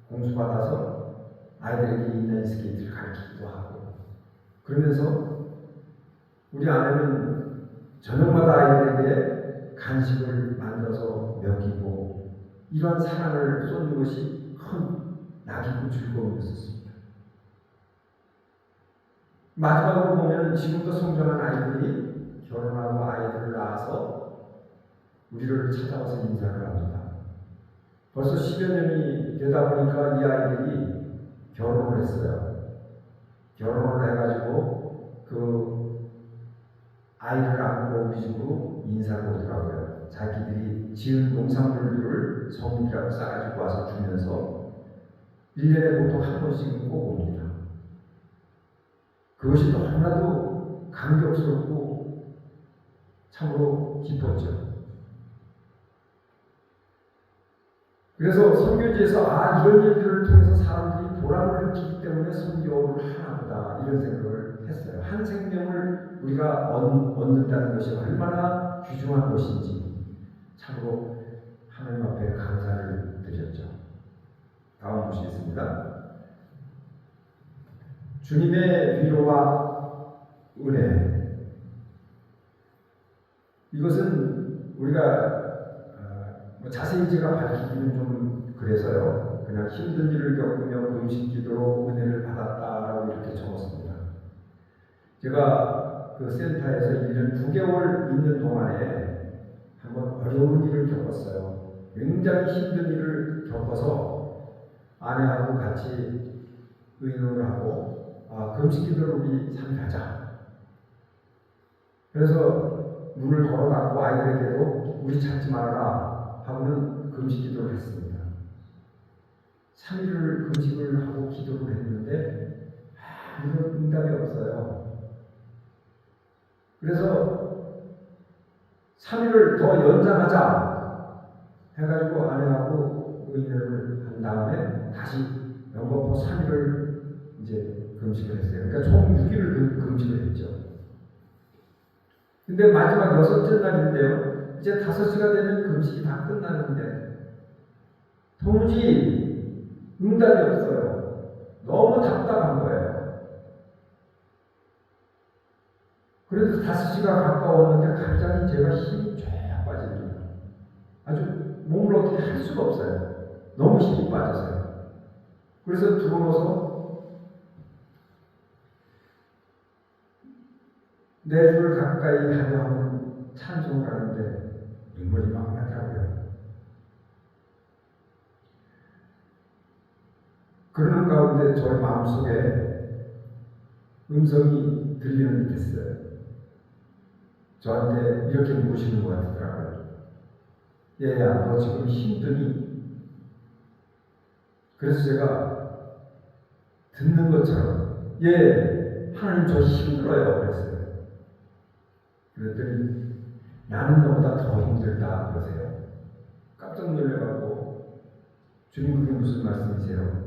공수받아서 아이들에게 인라인 스케이트를 가르치기도 하고, 그러면서 우리 아내는 저녁마다 아이들에게 간식을 만들어서 먹이고, 이러한 사랑을 쏟는 것이 큰 낙이고 즐거움이었습니다. 마지막으로 보면 지금도 성장한 아이들이 결혼하고 아이들을 낳아서 우리를 찾아와서 인사를 합니다. 벌써 10여 년이 되다 보니까 이 아이들이 결혼을 했어요. 결혼을 해가지고 그 아이를 안고 우리 집으로 인사를 오더라고요. 자기들이 지은 농산물들을 성인이라고 싸가지고 와서 주면서 1년에 보통 한 번씩은 꼭 옵니다. 그것이 너무나도 감격스럽고 참으로 기뻤죠. 그래서 선교지에서 이런 일들을 통해서 사람들이 보람을 느끼기 때문에 선교를 하나보다 이런 생각을 했어요. 한 생명을 우리가 얻는다는 것이 얼마나 귀중한 것인지 참으로 하나님 앞에 감사를 드렸죠. 다음 보시겠습니다. 주님의 위로와 은혜. 이것은 우리가 자세히 제가 밝히기는 좀 그래서요. 그냥 힘든 일을 겪으며 금식 기도로 은혜를 받았다라고 이렇게 적었습니다. 제가 그 센터에서 1년 9개월 있는 동안에 한번 어려운 일을 겪었어요. 굉장히 힘든 일을 겪어서 아내하고 같이 의논을 하고 금식 기도를 우리 3일 하자. 그래서 문을 걸어 닫고 아이들에게도 우리 찾지 말아라 하고는 금식 기도를 했습니다. 3일을 금식을 하고 기도를 했는데 아무런 응답이 없어요. 그래서 3일을 더 연장하자 해가지고 아내하고 의논을 한 다음에 다시 연거푸 3일을 이제 금식을 했어요. 그러니까 총 6일을 금식을 했죠. 근데 마지막 6째 날인데요. 이제 5시가 되면 금식이 다 끝나는데 도무지 응답이 없어요. 너무 답답한 거예요. 그래도 5시가 가까웠는데 갑자기 제가 힘이 쫙 빠집니다. 아주 몸을 어떻게 할 수가 없어요. 너무 힘이 빠져서요. 그래서 들어오서 내 주를 가까이 하려 하는 찬송을 하는데 눈물이 막 나더라고요. 그러는 가운데 저의 마음속에 음성이 들리는 듯 했어요. 저한테 이렇게 묻으시는 것 같더라고요. 얘야, 너 지금 힘드니? 그래서 제가 듣는 것처럼 하나님 저 힘들어요 그랬어요. 그랬더니 나는 너보다 더 힘들다 그러세요. 깜짝 놀래가지고 주님 그게 무슨 말씀이세요?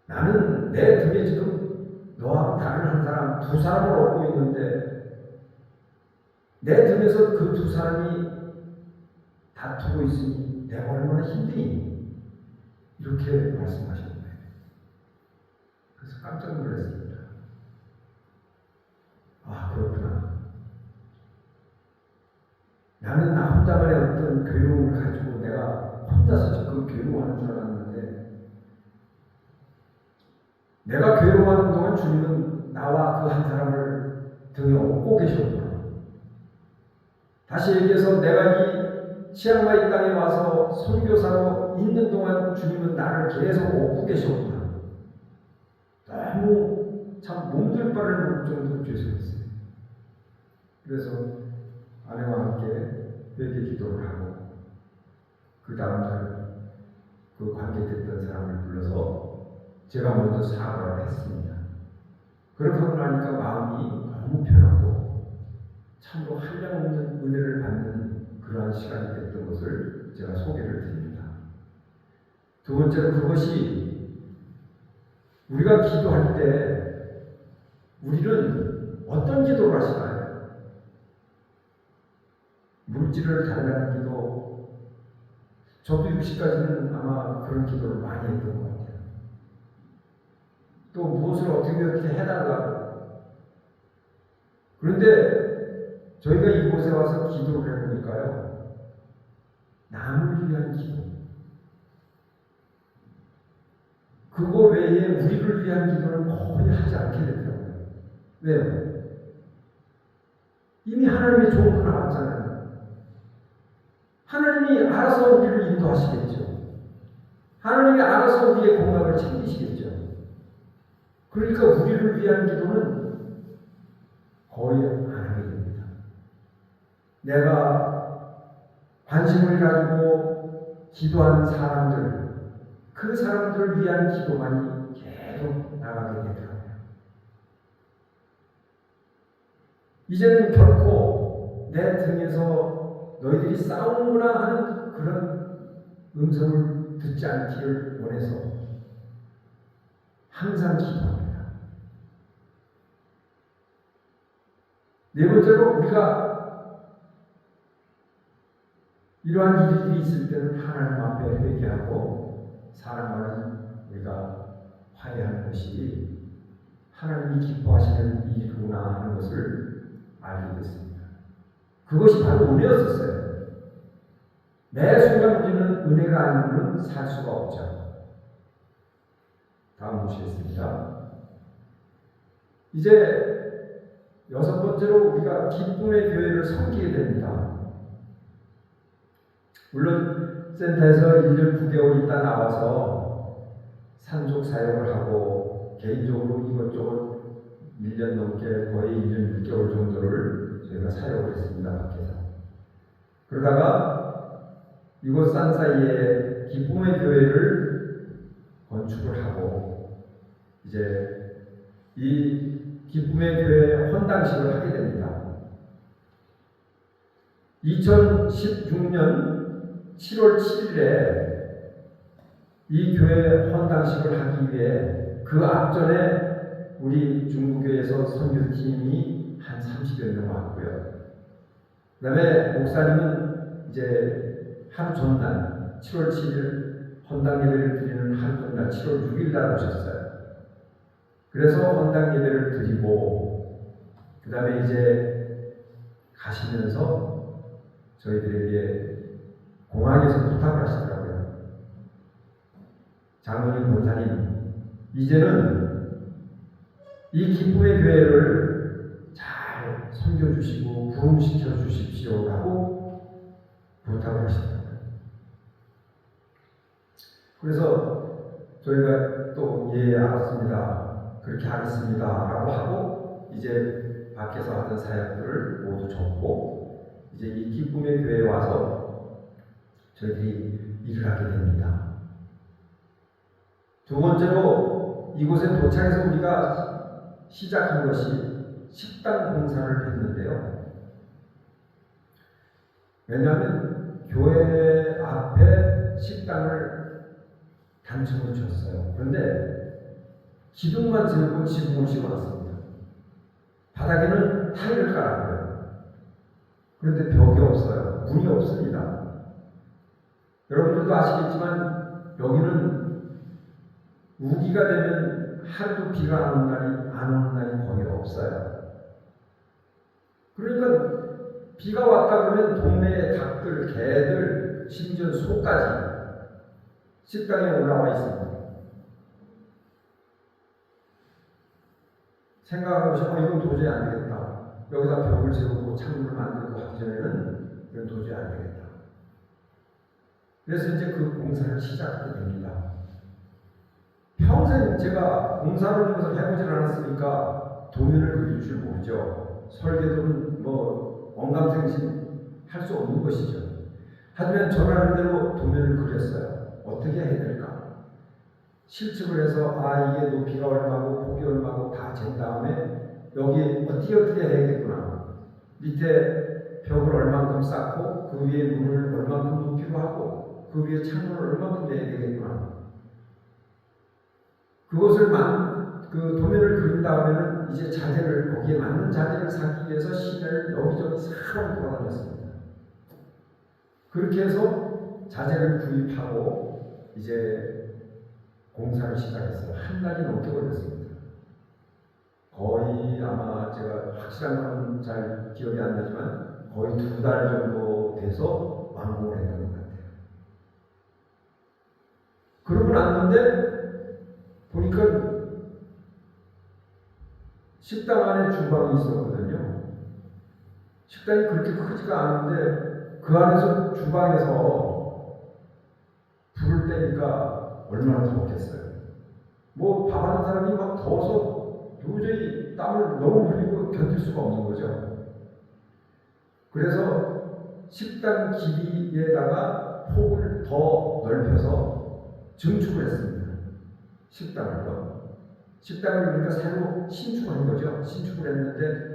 나는 내 등에 지금 너하고 다른 한 사람, 2사람을 얻고 있는데 내 등에서 그 2사람이 다투고 있으니 내가 얼마나 힘드니? 이렇게 말씀하셨는데 그래서 깜짝 놀랐습니다. 그렇구나. 나는 나 혼자만의 어떤 괴로움을 가지고 내가 혼자서 지금 괴로워하는 줄 알았는데 내가 괴로워하는 동안 주님은 나와 그 한 사람을 등에 업고 계셨구나. 다시 얘기해서 내가 이 치앙마이 땅에 와서 선교사로 있는 동안 주님은 나를 계속 업고 계셨구나. 너무 참 몸둘 바를 모를 정도로 죄송했어요. 그래서 아내와 함께 회개 기도를 하고 그 다음날 그 관계됐던 사람을 불러서 제가 먼저 사과를 했습니다. 그렇게 하고 나니까 마음이 너무 편하고 참으로 한량없는 은혜를 받는 그러한 시간이 됐던 것을 제가 소개를 드립니다. 두 번째로 그것이 우리가 기도할 때 우리는 어떤 기도를 하시나요? 물질을 달라는 기도, 저도 60까지는 아마 그런 기도를 많이 했던 것 같아요. 또 무엇을 어떻게 해달라고. 그런데 저희가 이곳에 와서 기도를 해보니까요, 남을 위한 기도, 그거 외에 우리를 위한 기도는 거의 하지 않게 되더라고요. 왜요? 이미 하나님의 종으로 나왔잖아요. 하나님이 알아서 우리를 인도하시겠죠. 하나님이 알아서 우리의 건강을 챙기시겠죠. 그러니까 우리를 위한 기도는 거의 안 하게 됩니다. 내가 관심을 가지고 기도하는 사람들, 그 사람들을 위한 기도만이 계속 나가게 되더라고요. 이제는 결코 내 등에서 너희들이 싸우는구나 하는 그런 음성을 듣지 않기를 원해서 항상 기도합니다. 네 번째로 우리가 이러한 일들이 있을 때는 하나님 앞에 회개하고 사랑하는 우리가 화해하는 것이 하나님이 기뻐하시는 일이구나 하는 것을 알게 됐습니다. 그것이 바로 은혜였었어요. 매 순간 우리는 은혜가 아니고는 살 수가 없죠. 다음 보시겠습니다. 이제 여섯 번째로 우리가 기쁨의 교회를 섬기게 됩니다. 물론 센터에서 1년 9개월 있다 나와서 산족 사역을 하고 개인적으로 이것저것 1년 넘게 거의 1년 6개월 정도를 저희가 사역을 했습니다. 밖에서. 그러다가 이곳 산사이에 기쁨의 교회를 건축을 하고 이제 이 기쁨의 교회 헌당식을 하게 됩니다. 2016년 7월 7일에 이 교회 헌당식을 하기 위해 그 앞전에 우리 중부교회에서 선교팀이 한 30여 명 왔고요. 그 다음에 목사님은 이제 하루 전날 7월 7일 헌당 예배를 드리는 하루 전날 7월 6일 날 오셨어요. 그래서 헌당 예배를 드리고 그 다음에 이제 가시면서 저희들에게 공항에서 부탁을 하시더라고요. 장로님, 권사님, 이제는 이 기쁨의 교회를 잘 섬겨주시고 부흥시켜 주십시오라고 부탁을 하시더라고요. 그래서 저희가 또 예, 알았습니다, 그렇게 하겠습니다 라고 하고 이제 밖에서 하던 사역들을 모두 접고 이제 이 기쁨의 교회에 와서 저희들이 일을 하게 됩니다. 두 번째로 이곳에 도착해서 우리가 시작한 것이 식당 공사를 했는데요. 왜냐하면 교회 앞에 식당을 단층으로 쳤어요. 그런데 기둥만 세우고 지붕을 씌워놨습니다. 바닥에는 타일을 깔았고요. 그런데 벽이 없어요. 문이 없습니다. 여러분들도 아시겠지만 여기는 우기가 되면 하루도 비가 안 오는 날이 거의 없어요. 그러니까 비가 왔다 그러면 동네의 닭들, 개들, 심지어 소까지 식당에 올라와 있습니다. 생각해보시면 이건 도저히 안 되겠다. 여기다 벽을 세우고 창문을 만들고 하기 전에는 이건 도저히 안 되겠다. 그래서 이제 그 공사를 시작하게 됩니다. 평생 제가 공사라는 것을 해보질 않았으니까 도면을 그릴 줄 모르죠. 설계도는 뭐 언감생심 할 수 없는 것이죠. 하지만 저 나름대로 도면을 그렸어요. 어떻게 해야 될까? 실측을 해서 이게 높이가 얼마고 폭이 얼마고 다 잰 다음에 여기 어떻게 해야겠구나. 밑에 벽을 얼만큼 쌓고 그 위에 문을 얼만큼 높이로 하고 그 위에 창문을 얼만큼 내야 되겠구나. 그것을 그 도면을 그린 다음에는 이제 자재를 거기에 맞는 자재를 사기 위해서 시내를 여기저기 사람 돌아다녔습니다. 그렇게 해서 자재를 구입하고 이제 공사를 시작했어요. 한 달이 넘게 걸렸습니다. 거의 아마 제가 확실한 건 잘 기억이 안 나지만 거의 2달 정도 돼서 완공을 했던 것 같아요. 그러고 났는데 보니까 식당 안에 주방이 있었거든요. 식당이 그렇게 크지가 않은데 그 안에서 주방에서 불을 떼니까 얼마나 더웠겠어요. 뭐 밥하는 사람이 막 더워서 도저히 땀을 너무 흘리고 견딜 수가 없는 거죠. 그래서 식당 길이에다가 폭을 더 넓혀서 증축을 했습니다. 식당을 그러니까 새로 신축한 거죠. 신축을 했는데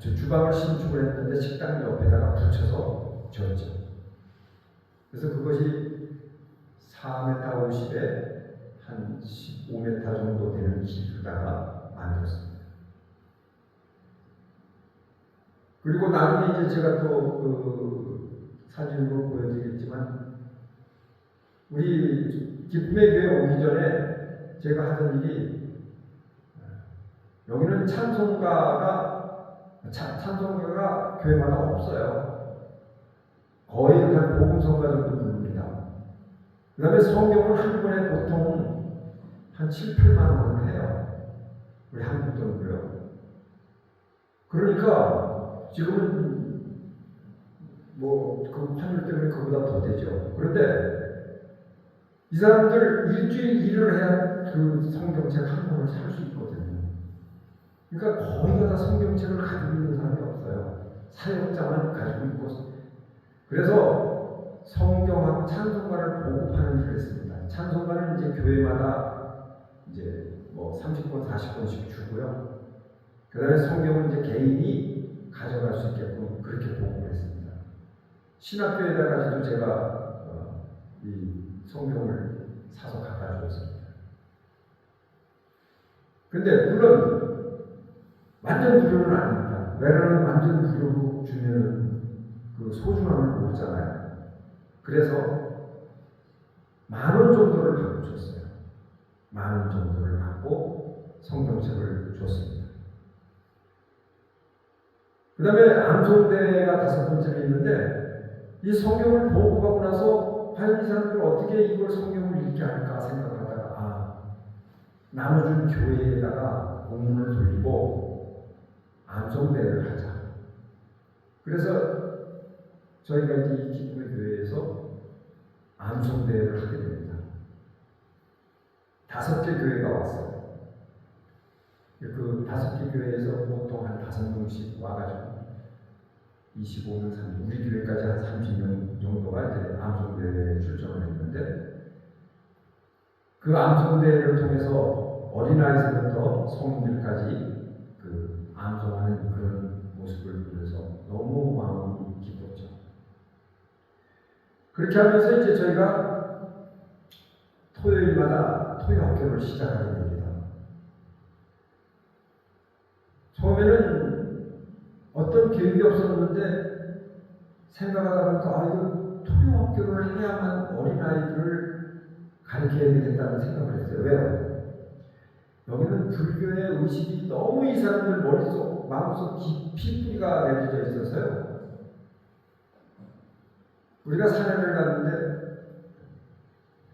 주방을 신축을 했는데 식당 옆에다가 붙여서 지었죠. 그래서 그것이 4m 50에 한 15m 정도 되는 길로다가 만들었습니다. 그리고 나중에 이제 제가 또 그 사진으로 보여드리겠지만 우리 기쁨의 교회 오기 전에 제가 하던 일이 여기는 찬송가가 교회마다 없어요. 거의 한 복음성가 정도 부릅니다. 그 다음에 성경을 한 권에 보통 한 7, 8만 원을 해요. 우리 한국 돈으로요. 그러니까 지금은 뭐 그 환율 때문에 그보다 더 되죠. 그런데 이 사람들 일주일 일을 해야 그 성경책 한 권을 살 수 있거든요. 그러니까 거의 다 성경책을 가지고 있는 사람이 없어요. 사역자만 가지고 있고. 그래서 성경하고 찬송가를 보급하는 일을 했습니다. 찬송가는 이제 교회마다 이제 뭐 30권, 40권씩 주고요. 그 다음에 성경은 이제 개인이 가져갈 수 있게끔 그렇게 보급을 했습니다. 신학교에다가도 제가 이 성경을 사서 갖다 주었습니다. 근데 물론 완전 무료는 아닙니다. 왜냐하면 완전 무료로 주면은 그 소중함을 모르잖아요. 그래서 10,000원 정도를 받고 줬어요. 10,000원 정도를 받고 성경책을 줬습니다. 그 다음에 암송대회가 5번째로 있는데 이 성경을 보고하고 나서 과연 이 사람들 어떻게 이걸 성경을 읽게 할까 생각하다가 나눠준 교회에다가 공문을 돌리고 암송대회를 하자. 그래서 저희가 이제 이 기쁨의 교회에서 암송대회를 하게 됩니다. 5개 교회가 왔어요. 그 5개 교회에서 보통 한 5명씩 와가지고 25명, 30명, 우리 교회까지 한 30명 정도가 이제 암송대회에 출전을 했는데 그 암송대회를 통해서 어린아이들부터 성인들까지 그 암송하는 그런 모습을 보면서 너무 마음이 기뻤죠. 그렇게 하면서 이제 저희가 토요일마다 토요학교를 시작하게 됩니다. 처음에는 어떤 계획이 없었는데 생각하다 보니까 이거 토요학교를 해야만 어린아이들을 가르쳐야 되겠다는 생각을 했어요. 왜요? 여기는 불교의 의식이 너무 이 사람들 머릿속, 마음속 깊이 뿌리가 내려져 있어서요. 우리가 산에를 갔는데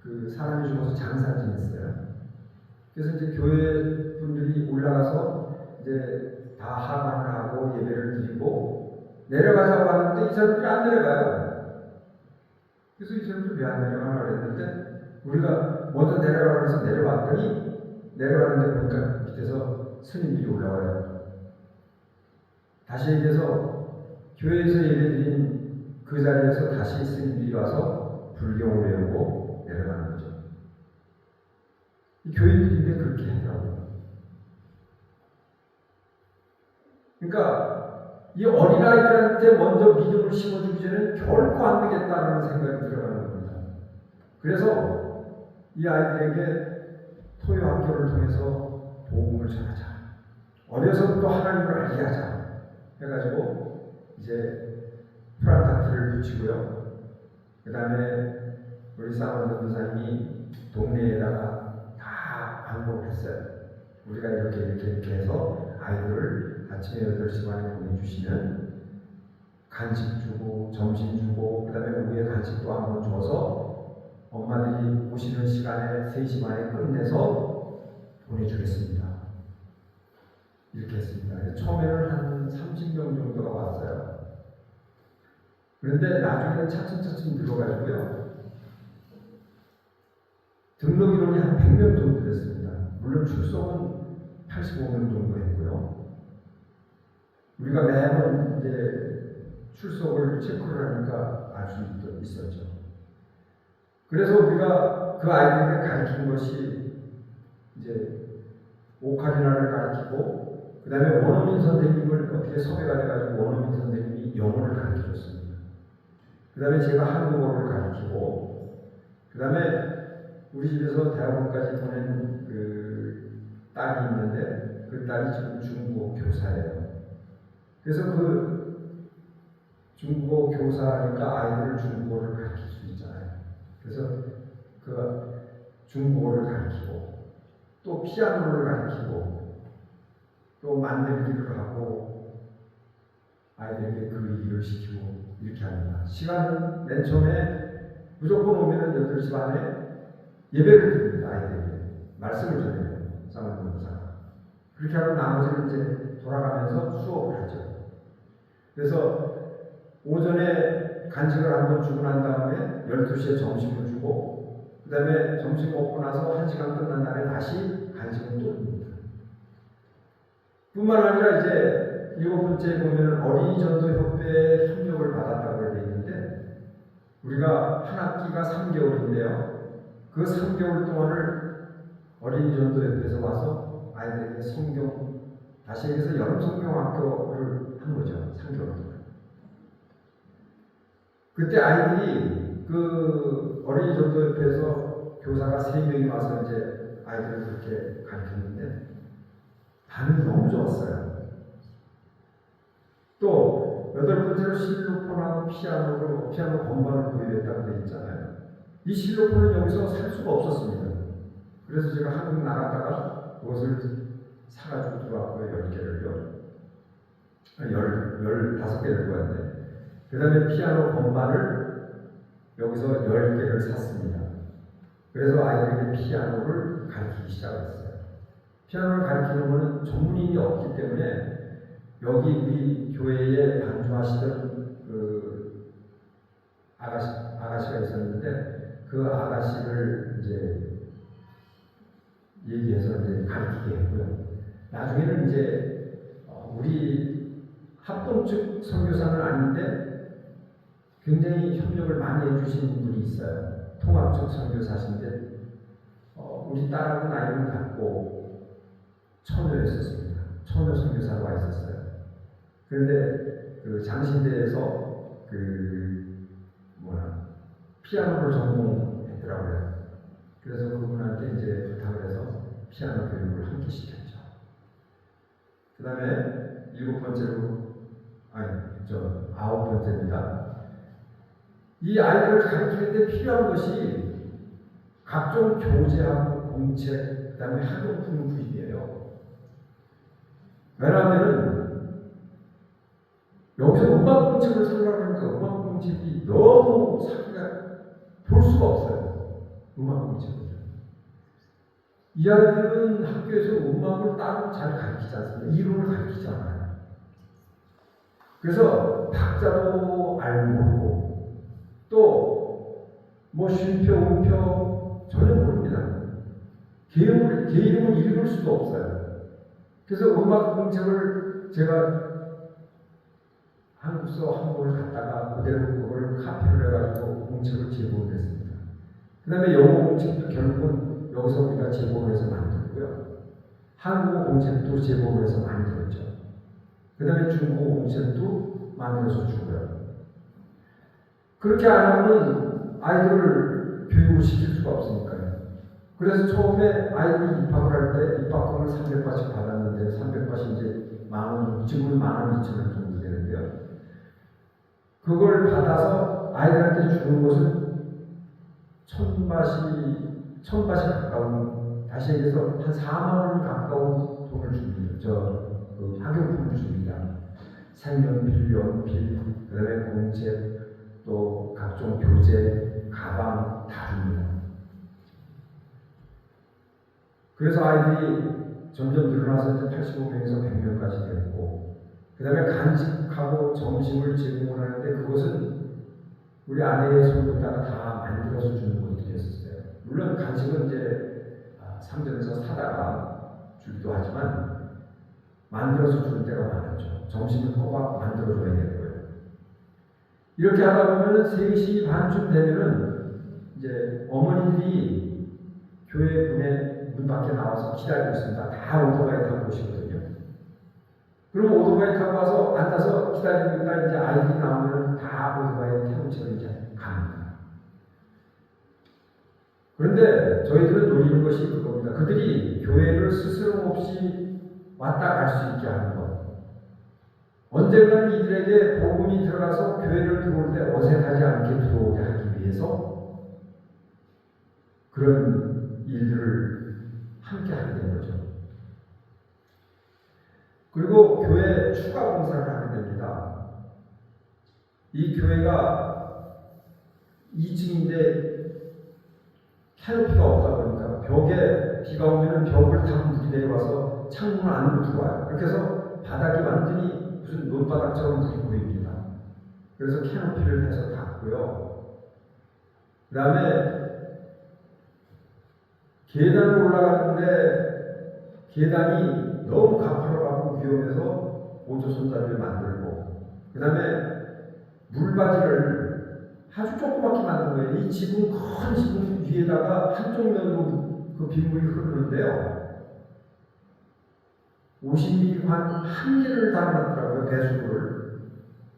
그 사람이 죽어서 장사 지냈어요. 그래서 이제 교회 분들이 올라가서 이제 다 하관을 하고 예배를 드리고 내려가자고 하는데 이 사람들이 안 내려가요. 그래서 이 사람들이 왜 안 내려가나 그랬는데 우리가 먼저 내려가라고 해서 내려가는데 보니까 밑에서 스님들이 올라와요. 다시 얘기해서 교회에서 예배드린 그 자리에서 다시 스님들이 와서 불경을 외우고 내려가는 거죠. 이 교인들인데 그렇게 하더라고요. 그러니까 이 어린아이들한테 먼저 믿음을 심어주기 전에는 결코 안 되겠다는 생각이 들어가는 겁니다. 그래서 이 아이들에게 토요학교를 통해서 복음을 전하자. 어려서부터 하나님을 알게 하자. 해가지고 이제 프라카트를 붙이고요. 그 다음에 우리 사원전 도사님이 동네에다가 다 광고를 했어요. 우리가 이렇게 해서 아이들을 아침에 8시 반에 보내주시면 간식 주고 점심 주고 그 다음에 오후에 간식도 한번 줘서 엄마들이 오시는 시간에 3시 반에 끝내서 보내주겠습니다. 이렇게 했습니다. 처음에는 한 30명 정도가 왔어요. 그런데 나중에는 차츰차츰 늘어가지고요. 등록 인원이 한 100명 정도 됐습니다. 물론 출석은 85명 정도 했고요. 우리가 매번 이제 출석을 체크를 하니까 알 수 있었죠. 그래서 우리가 그 아이들에게 가르친 것이 이제 오카리나를 가르치고 그 다음에 원어민 선생님을 어떻게 섭외가 돼가지고 원어민 선생님이 영어를 가르쳐줬습니다. 그 다음에 제가 한국어를 가르치고 그 다음에 우리 집에서 대학원까지 보낸 그 딸이 있는데 그 딸이 지금 중국어 교사예요. 그래서 그 중국어 교사니까 아이들을 중국어를 가르칠 수 있잖아요. 그래서 그 중국어를 가르치고 또 피아노를 가르치고 또 만들기를 하고 아이들에게 그리기를 시키고 이렇게 합니다. 시간은 맨 처음에 무조건 오면은 8시 반에 예배를 드립니다. 아이들에게 말씀을 전해요. 사모님 목사가 그렇게 하고 나머지는 이제 돌아가면서 수업을 하죠. 그래서 오전에 간식을 한번 주고 난 다음에 12시에 점심을 주고 그 다음에 점심 먹고 나서 1시간 끝난 다음에 다시 간식을 또 줍니다. 뿐만 아니라 이제 7번째 보면 어린이 전도 협회에 협력을 받았다고 되어 있는데 우리가 한 학기가 3개월인데요. 그 3개월 동안을 어린이 전도 협회에서 와서 아이들에게 성경 다시 얘기해서 여름 성경 학교를 한 거죠. 3개월 동안. 그때 아이들이 그 어린이 전도협회에서 교사가 3명이 와서 이제 아이들을 그렇게 가르쳤는데 반응이 너무 좋았어요. 또 8번째로 실로폰하고 피아노 건반을 구입했다고 되어 있잖아요. 이 실로폰은 여기서 살 수가 없었습니다. 그래서 제가 한국 나갔다가 그것을 사가지고 들어왔고요. 10개를요. 15개를 구했는데 그 다음에 피아노 건반을 여기서 10개를 샀습니다. 그래서 아이들에게 피아노를 가르치기 시작했어요. 피아노를 가르치는 것은 전문인이 없기 때문에 여기 우리 교회에 반주하시던 그 아가씨가 있었는데 그 아가씨를 이제 얘기해서 이제 가르치게 했고요. 나중에는 이제 우리 합동 측 선교사는 아닌데 굉장히 협력을 많이 해주신 분이 있어요. 통합 측 선교사신데 우리 딸하고 나이를 갖고 처녀였었습니다. 처녀 선교사로 와 있었어요. 그런데 그 장신대에서 피아노를 전공했더라고요. 그래서 그분한테 이제 부탁을 해서 피아노 교육을 함께 시켰죠. 그 다음에 9번째입니다. 이 아이들을 가르치는데 필요한 것이 각종 교재하고 공책, 그 다음에 학용품 구입이에요. 왜냐하면 여기서 음악 공책을 사려고 하니까 음악 공책이 너무 사기가 볼 수가 없어요. 음악 공책을. 이 아이들은 학교에서 음악을 따로 잘 가르치지 않습니다. 이론을 가르치지 않아요. 그래서 박자도 모르고 또 뭐 쉼표, 음표 전혀 모릅니다. 개 이름을 읽을 수도 없어요. 그래서 음악 공책을 제가 한국서 한국을 갖다가 그대로 그걸 카피를 해가지고 공책을 제공을 했습니다. 그 다음에 영어 공책도 결국은 여기서 우리가 제공을 해서 만들고요. 한국어 공책도 제공을 해서 만들었죠. 그 다음에 중국어 공책도 만들어서 주고요. 그렇게 안 하면 아이들을 교육을 시킬 수가 없으니까요. 그래서 처음에 아이들이 입학을 할 때 입학금을 300바씩 받았는데 300바씩 이제 10,000원, 지금은 12,000원 정도 되는데요. 그걸 받아서 아이들한테 주는 것은 1,000바씩 가까운, 다시 얘기해서 한 4만 원 가까운 돈을 줍니다. 학용품을 줍니다. 생연필, 연필, 그 다음에 공책, 또 각종 교재, 가방 다 줍니다. 그래서 아이들이 점점 늘어나서 이제 85명에서 100명까지 됐고, 그 다음에 간식하고 점심을 제공을 하는데 그것은 우리 아내의 손에다가 다 만들어서 주는 것들이었어요. 물론 간식은 이제 상점에서 사다가 주기도 하지만 만들어서 주는 때가 많았죠. 점심을 꼬박 만들어줘야 되고요. 이렇게 하다 보면 3시 반쯤 되면은 이제 어머니들이 교회 문 밖에 나와서 기다리고 있습니다. 다 오토바이 타고 오시거든요. 그럼 오토바이 타고 와서 앉아서 기다리고 있다 이제 아이들이 나오면 다 오토바이 태운 채로 이제 갑니다. 그런데 저희들은 노리는 것이 그겁니다. 그들이 교회를 스스럼 없이 왔다 갈 수 있게 하는 것. 언젠가는 이들에게 복음이 들어가서 교회를 들어올 때 어색하지 않게 들어오게 하기 위해서 그런 일들을 함께 하게 된 거죠. 그리고 교회 추가 공사를 하게 됩니다. 이 교회가 2층인데 캐노피가 없다 보니까 벽에 비가 오면 벽을 타고 물이 내려와서 창문 안으로 들어와요. 그렇게 해서 바닥이 완전히 무슨 논바닥처럼 물이 보입니다. 그래서 캐노피를 해서 닫고요. 그 다음에 계단을 올라가는데 계단이 너무 가파르고 위험해서 보조 손잡이를 만들고, 그 다음에 물바지를 아주 조그맣게 만든 거예요. 이 지붕, 큰 지붕 위에다가 한쪽 면으로 그 빗물이 흐르는데요. 50mm 한 개를 달아놨더라고요, 배수구를.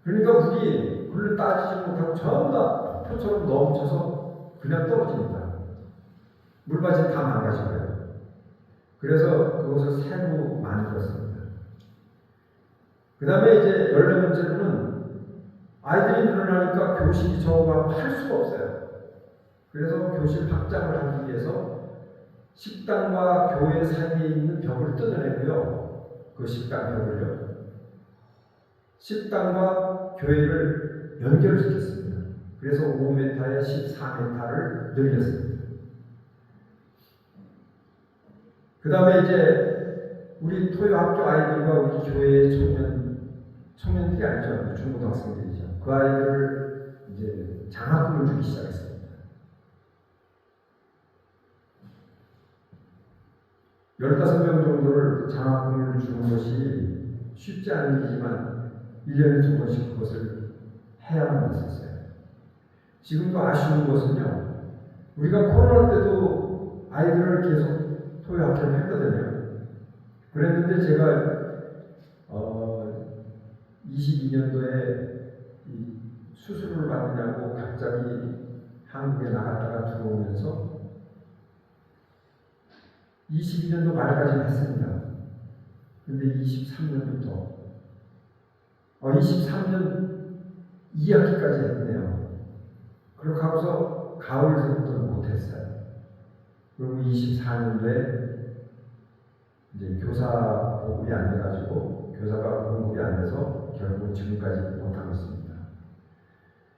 그러니까 물이 물을 따지지 못하고 전부 다 폭포처럼 넘쳐서 그냥 떨어집니다. 물바지는 다 망가지고요. 그래서 그것을 새로 만들었습니다. 그 다음에 이제 14번째로는 아이들이 늘어나니까 교실이 적어가고 할 수가 없어요. 그래서 교실 확장을 하기 위해서 식당과 교회 사이에 있는 벽을 뜯어내고요. 그 식당 벽을요. 식당과 교회를 연결시켰습니다. 그래서 5m에 14m를 늘렸습니다. 그 다음에 이제 우리 토요학교 아이들과 우리 교회의 청년들이 아니죠. 중고등학생들이죠. 그 아이들을 이제 장학금을 주기 시작했습니다. 15명 정도를 장학금을 주는 것이 쉽지 않은 일이지만 1년에 2번씩 그것을 해야만 했었어요. 지금도 아쉬운 것은요. 우리가 코로나 때도 아이들을 계속 토요학교를 했거든요. 그랬는데 제가 22년도에 수술을 받느냐고 갑자기 한국에 나갔다가 들어오면서 22년도 말까지 했습니다. 근데 23년부터 23년 2학기까지 했네요. 그렇게 하고서 가을서부터 못했어요. 그리고 24년도에 이제 교사 보급이 안 돼가지고 교사가 공급이 안 돼서 결국 지금까지 못하고 있습니다.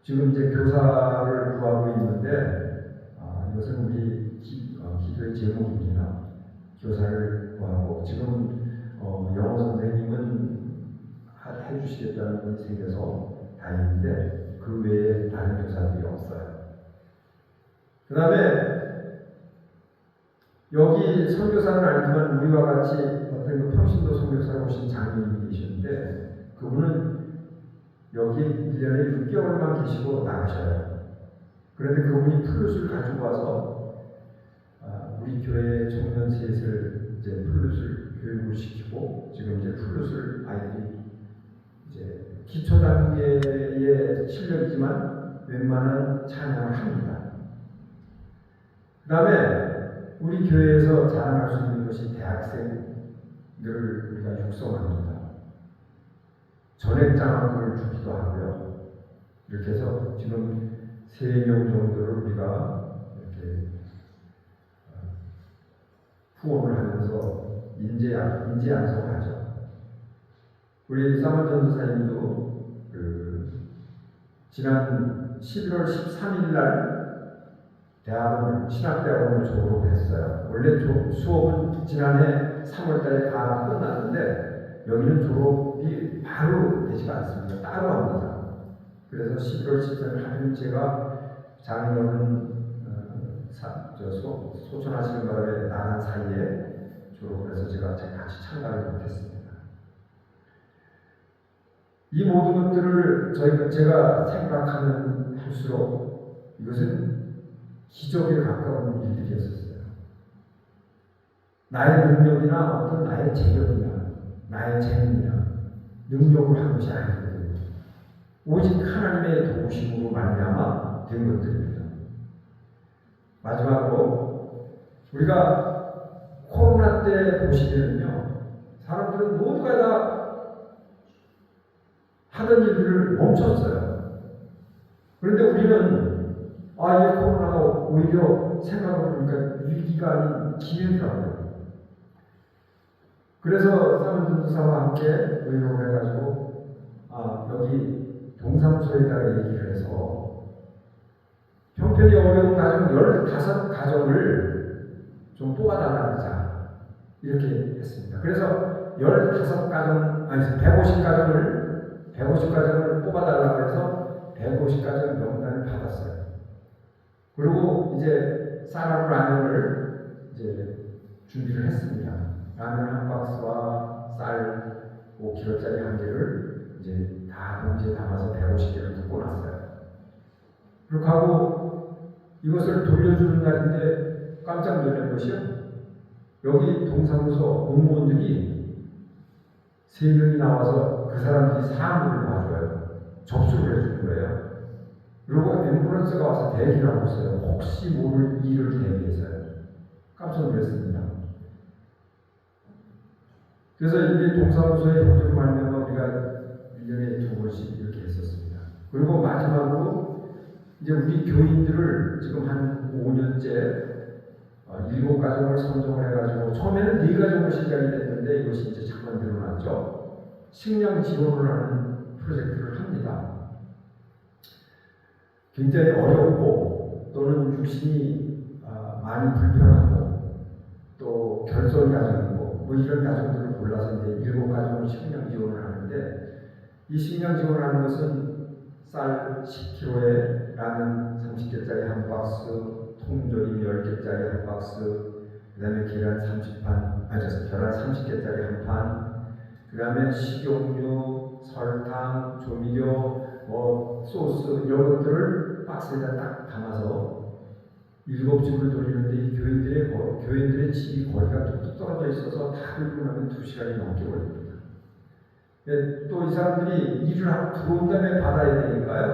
지금 이제 교사를 구하고 있는데 이것은 우리 기도의 제목입니다. 교사를 구하고 지금 영어 선생님은 해주시겠다는 분이 생겨서 다행인데 그 외에 다른 교사들이 없어요. 그 다음에 여기 선교사는 아니지만 우리와 같이 어떤 그 평신도 선교사로 오신 장로님이 계시는데 그분은 여기 1년에 6개월만 계시고 나가셔요. 그런데 그분이 플룻을 가지고 와서 우리 교회 청년 셋을 이제 플룻을 교육을 시키고 지금 이제 플룻을 아이들이 이제 기초 단계의 실력이지만 웬만한 찬양을 합니다. 그 다음에 우리 교회에서 자랑할 수 있는 것이 대학생들을 우리가 육성합니다. 전액장학금을 주기도 하고요. 이렇게 해서 지금 3명 정도를 우리가 이렇게 후원을 하면서 인재 양성을 하죠. 우리 사무엘 전도사님도 지난 11월 13일 날 신학대학원을 졸업했어요. 원래 수업은 지난해 3월달에 다 끝났는데 여기는 졸업이 바로 되지가 않습니다. 따로 합니다. 그래서 11월 13일 하필 제가 장인어른 소천하시는 바람에 나간 사이에 졸업을 해서 제가 같이 참가를 못했습니다. 이 모든 것들을 제가 생각하면 할수록 이것은 기적에 가까운 일들이었어요. 나의 능력이나 어떤 나의 재력이나 나의 재능이나 능력으로 한 것이 아니거든요. 오직 하나님의 도우심으로 말미암아 된 것들입니다. 마지막으로 우리가 코로나 때 보시면요, 사람들은 모두가 다 하던 일들을 멈췄어요. 그런데 우리는 이 코로나가 오히려 생각해보니까 위기가 아닌 기회더라고요. 그래서 사무엘 전도사와 함께 의논을 해가지고 여기 동사무소에다가 얘기를 해서 형편이 어려운 가정 15가정을 좀 뽑아달라고 하자 이렇게 했습니다. 그래서 150가정을 뽑아달라고 해서 150가정 명단을 받았어요. 그리고 이제 쌀하고 라면을 이제 준비를 했습니다. 라면 한 박스와 쌀 5kg짜리 한 개를 이제 다 봉지에 담아서 150개를 굽고 놨어요. 그렇게 하고 이것을 돌려주는 날인데 깜짝 놀란 것이요. 여기 동사무소 공무원들이 3명이 나와서 그 사람들이 사람들을 봐줘요. 접수를 해주는 거예요. 그리고 앰뷸런스가 와서 대기를 하고 있어요. 혹시 모를 일을 대비해서요. 깜짝 놀랐습니다. 그래서 이게 동사무소의 협조로 말미암아 우리가 1년에 2번씩 이렇게 했었습니다. 그리고 마지막으로 이제 우리 교인들을 지금 한 5년째 7가정을 선정을 해가지고 처음에는 4가정으로 시작이 됐는데 이것이 이제 잠깐 늘어났죠. 식량 지원을 하는 프로젝트를 합니다. 굉장히 어렵고 또는 육신이 많이 불편하고 또 결손 가정이고 이런 가정들을 골라서 이제 7가정을 식량 지원을 하는데 이 식량 지원을 하는 것은 쌀 10kg에 라면 30개짜리 한 박스, 통조림 10개짜리 한 박스, 그 다음에 계란 30개짜리 한 판, 그 다음에 식용유, 설탕, 조미료, 소스 이런 것들을 박스에다 딱 담아서 7집을 돌리는데 이 교인들의 집이 거리가 뚝뚝 떨어져 있어서 다 들고 나면 2시간이 넘게 걸립니다. 또 이 사람들이 일을 하고 들어온 다음에 받아야 되니까요.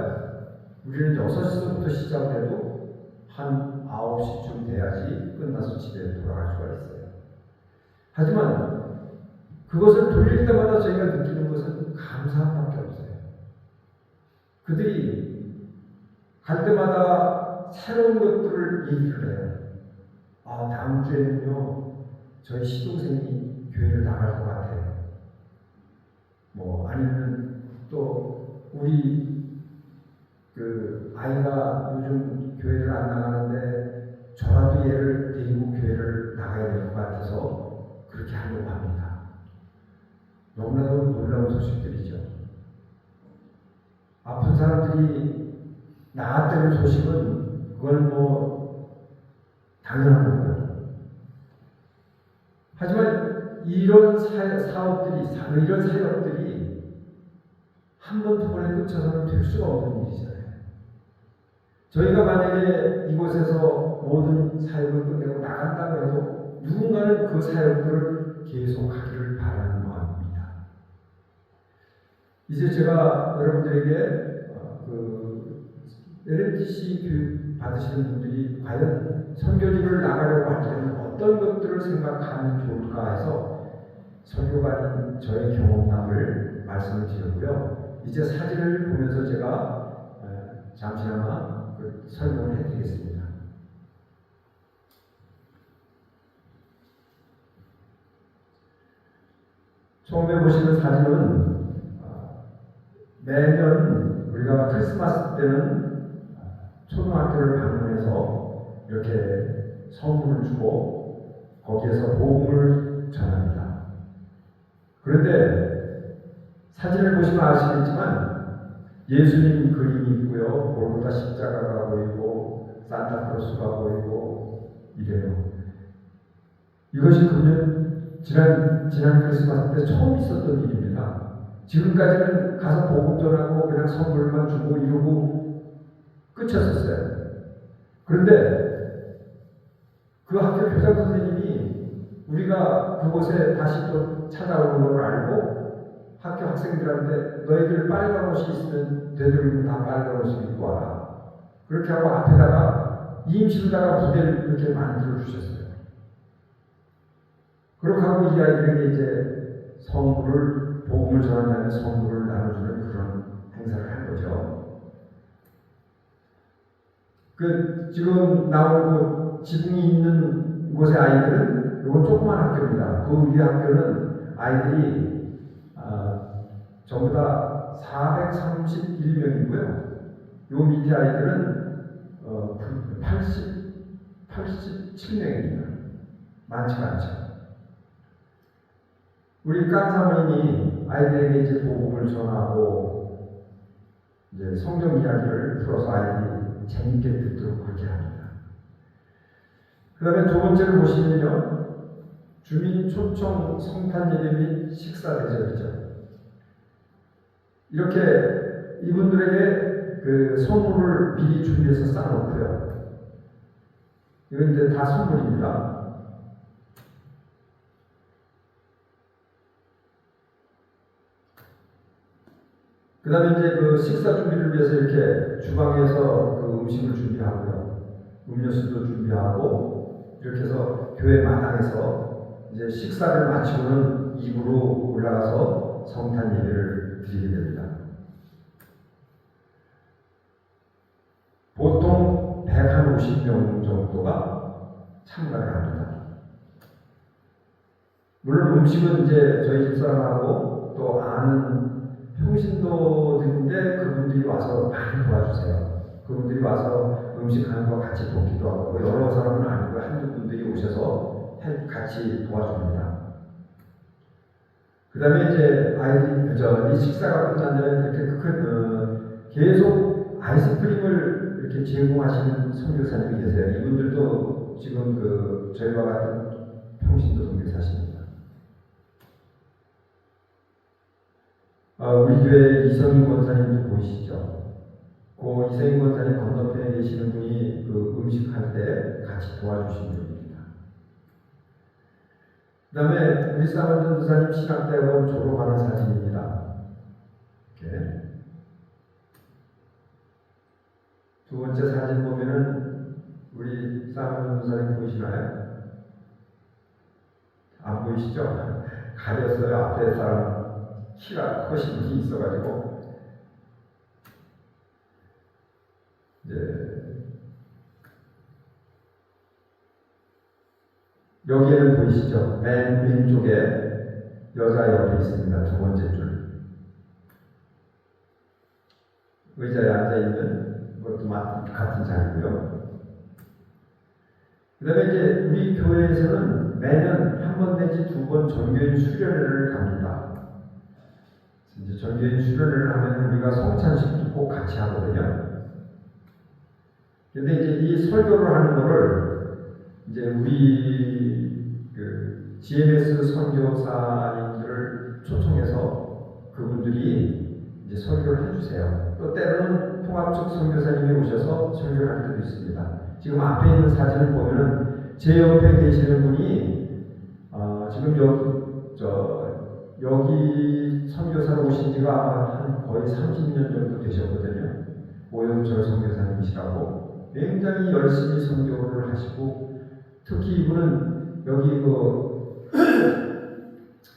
우리는 6시부터 시작을 해도 한 9시쯤 돼야지 끝나서 집에 돌아갈 수가 있어요. 하지만 그것을 돌릴 때마다 저희가 느끼는 것은 감사함밖에 없어요. 그들이 갈 때마다 새로운 것들을 얘기를 해요. 다음 주에는요, 저희 시동생이 교회를 나갈 것 같아요. 아니면 또 우리 아이가 요즘 교회를 안 나가는데 저라도 얘를 데리고 교회를 나가야 될 것 같아서 그렇게 하려고 합니다. 너무나도 놀라운 소식들이죠. 아픈 사람들이 나았다는 소식은 그건 당연한 거고요. 하지만 이런 사역들이 한 번, 두 번에 끝쳐서는 될 수가 없는 일이잖아요. 저희가 만약에 이곳에서 모든 사역을 끝내고 나간다고 해도 누군가는 그 사역들을 계속 하기를 바라는 마음입니다. 이제 제가 여러분들에게 LMTC 교육 받으시는 분들이 과연 선교지를 나가려고 할 때는 어떤 것들을 생각하면 좋을까 해서 선교가인 저의 경험담을 말씀을 드렸고요. 이제 사진을 보면서 제가 잠시나마 설명을 해드리겠습니다. 처음에 보시는 사진은 매년 우리가 크리스마스 때는 초등학교를 방문해서 이렇게 선물을 주고 거기에서 복음을 전합니다. 그런데 사진을 보시면 아시겠지만 예수님 그림이 있고요. 골고다 십자가가 보이고 산타크로스가 보이고 이래요. 이것이 그러면 지난 크리스마스 때 처음 있었던 일입니다. 지금까지는 가서 복음 전하고 그냥 선물만 주고 이러고 끝이었어요. 그런데 그 학교 교장 선생님이 우리가 그곳에 다시 또 찾아오는 걸 알고 학교 학생들한테 너희들 빨간 옷이 있으면 되도록이면 다 빨간 옷을 입고 와라. 그렇게 하고 앞에다가 임시로다가 부대를 이렇게 만들어 주셨어요. 그렇게 하고 이 아이들에게 이제 선물을, 복음을 전한다는 선물을 나눠주는 그런 행사를 한 거죠. 지금 나온 지붕이 있는 곳의 아이들은 이건 조그만 학교입니다. 그 위에 학교는 아이들이 전부 다 431명이고요. 요 밑에 아이들은 87명입니다. 많지가 않죠. 우리 깐 사모님이 아이들에게 이제 복음을 전하고 이제 성경 이야기를 풀어서 아이들이 재밌게 듣도록 그렇게 합니다. 그 다음에 두 번째로 보시면요. 주민 초청 성탄 예배 및 식사 대접이죠. 이렇게 이분들에게 그 선물을 미리 준비해서 쌓아놓고요. 이건 이제 다 선물입니다. 그 다음에 이제 그 식사 준비를 위해서 이렇게 주방에서 그 음식을 준비하고요. 음료수도 준비하고 이렇게 해서 교회 마당에서 이제 식사를 마치고는 2부로 올라가서 성탄 예배를 드리게 됩니다. 보통 150명 정도가 참가를 합니다. 물론 음식은 이제 저희 집사람하고 또 아는 평신도들인데 그분들이 와서 많이 도와주세요. 그분들이 와서 음식하는 거 같이 돕기도 하고 여러 사람은 아니고 한두 분들이 오셔서 같이 도와줍니다. 그 다음에 이제 아이들이 이 식사가 끝나면 이렇게 계속 아이스크림을 이렇게 제공하시는 선교사님이 계세요. 이분들도 지금 저희와 같은 평신도 선교사십니다. 우리 교회 이성인 권사님도 보이시죠? 그 이성인 권사님 건너편에 계시는 분이 그 음식할 때 같이 도와주신 분입니다. 그 다음에 우리 사원 전도사님 신학대학원 졸업하는 사진입니다. 이렇게. 두 번째 사진 보면은 우리 사원 전도사님 보이시나요? 안 보이시죠? 가렸어요. 앞에 사람 키가 크신 분이 있어가지고 여기에는 보이시죠? 맨 왼쪽에 여자 옆에 있습니다. 두 번째 줄 의자에 앉아있는 것도 같은 자리고요. 그 다음에 이제 우리 교회에서는 매년 한 번 내지 두 번 전교인 수련회를 갑니다. 이제 전교인 수련회를 하면 우리가 성찬식도 꼭 같이 하거든요. 근데 이제 이 설교를 하는 거를 이제 우리 GMS 선교사님들을 초청해서 그분들이 이제 설교를 해주세요. 또 때로는 통합적 선교사님이 오셔서 설교를 할 때도 있습니다. 지금 앞에 있는 사진을 보면은 제 옆에 계시는 분이 지금 여기 선교사로 오신 지가 아마 한 거의 30년 정도 되셨거든요. 오영철 선교사님이시라고 굉장히 열심히 선교를 하시고, 특히 이분은 여기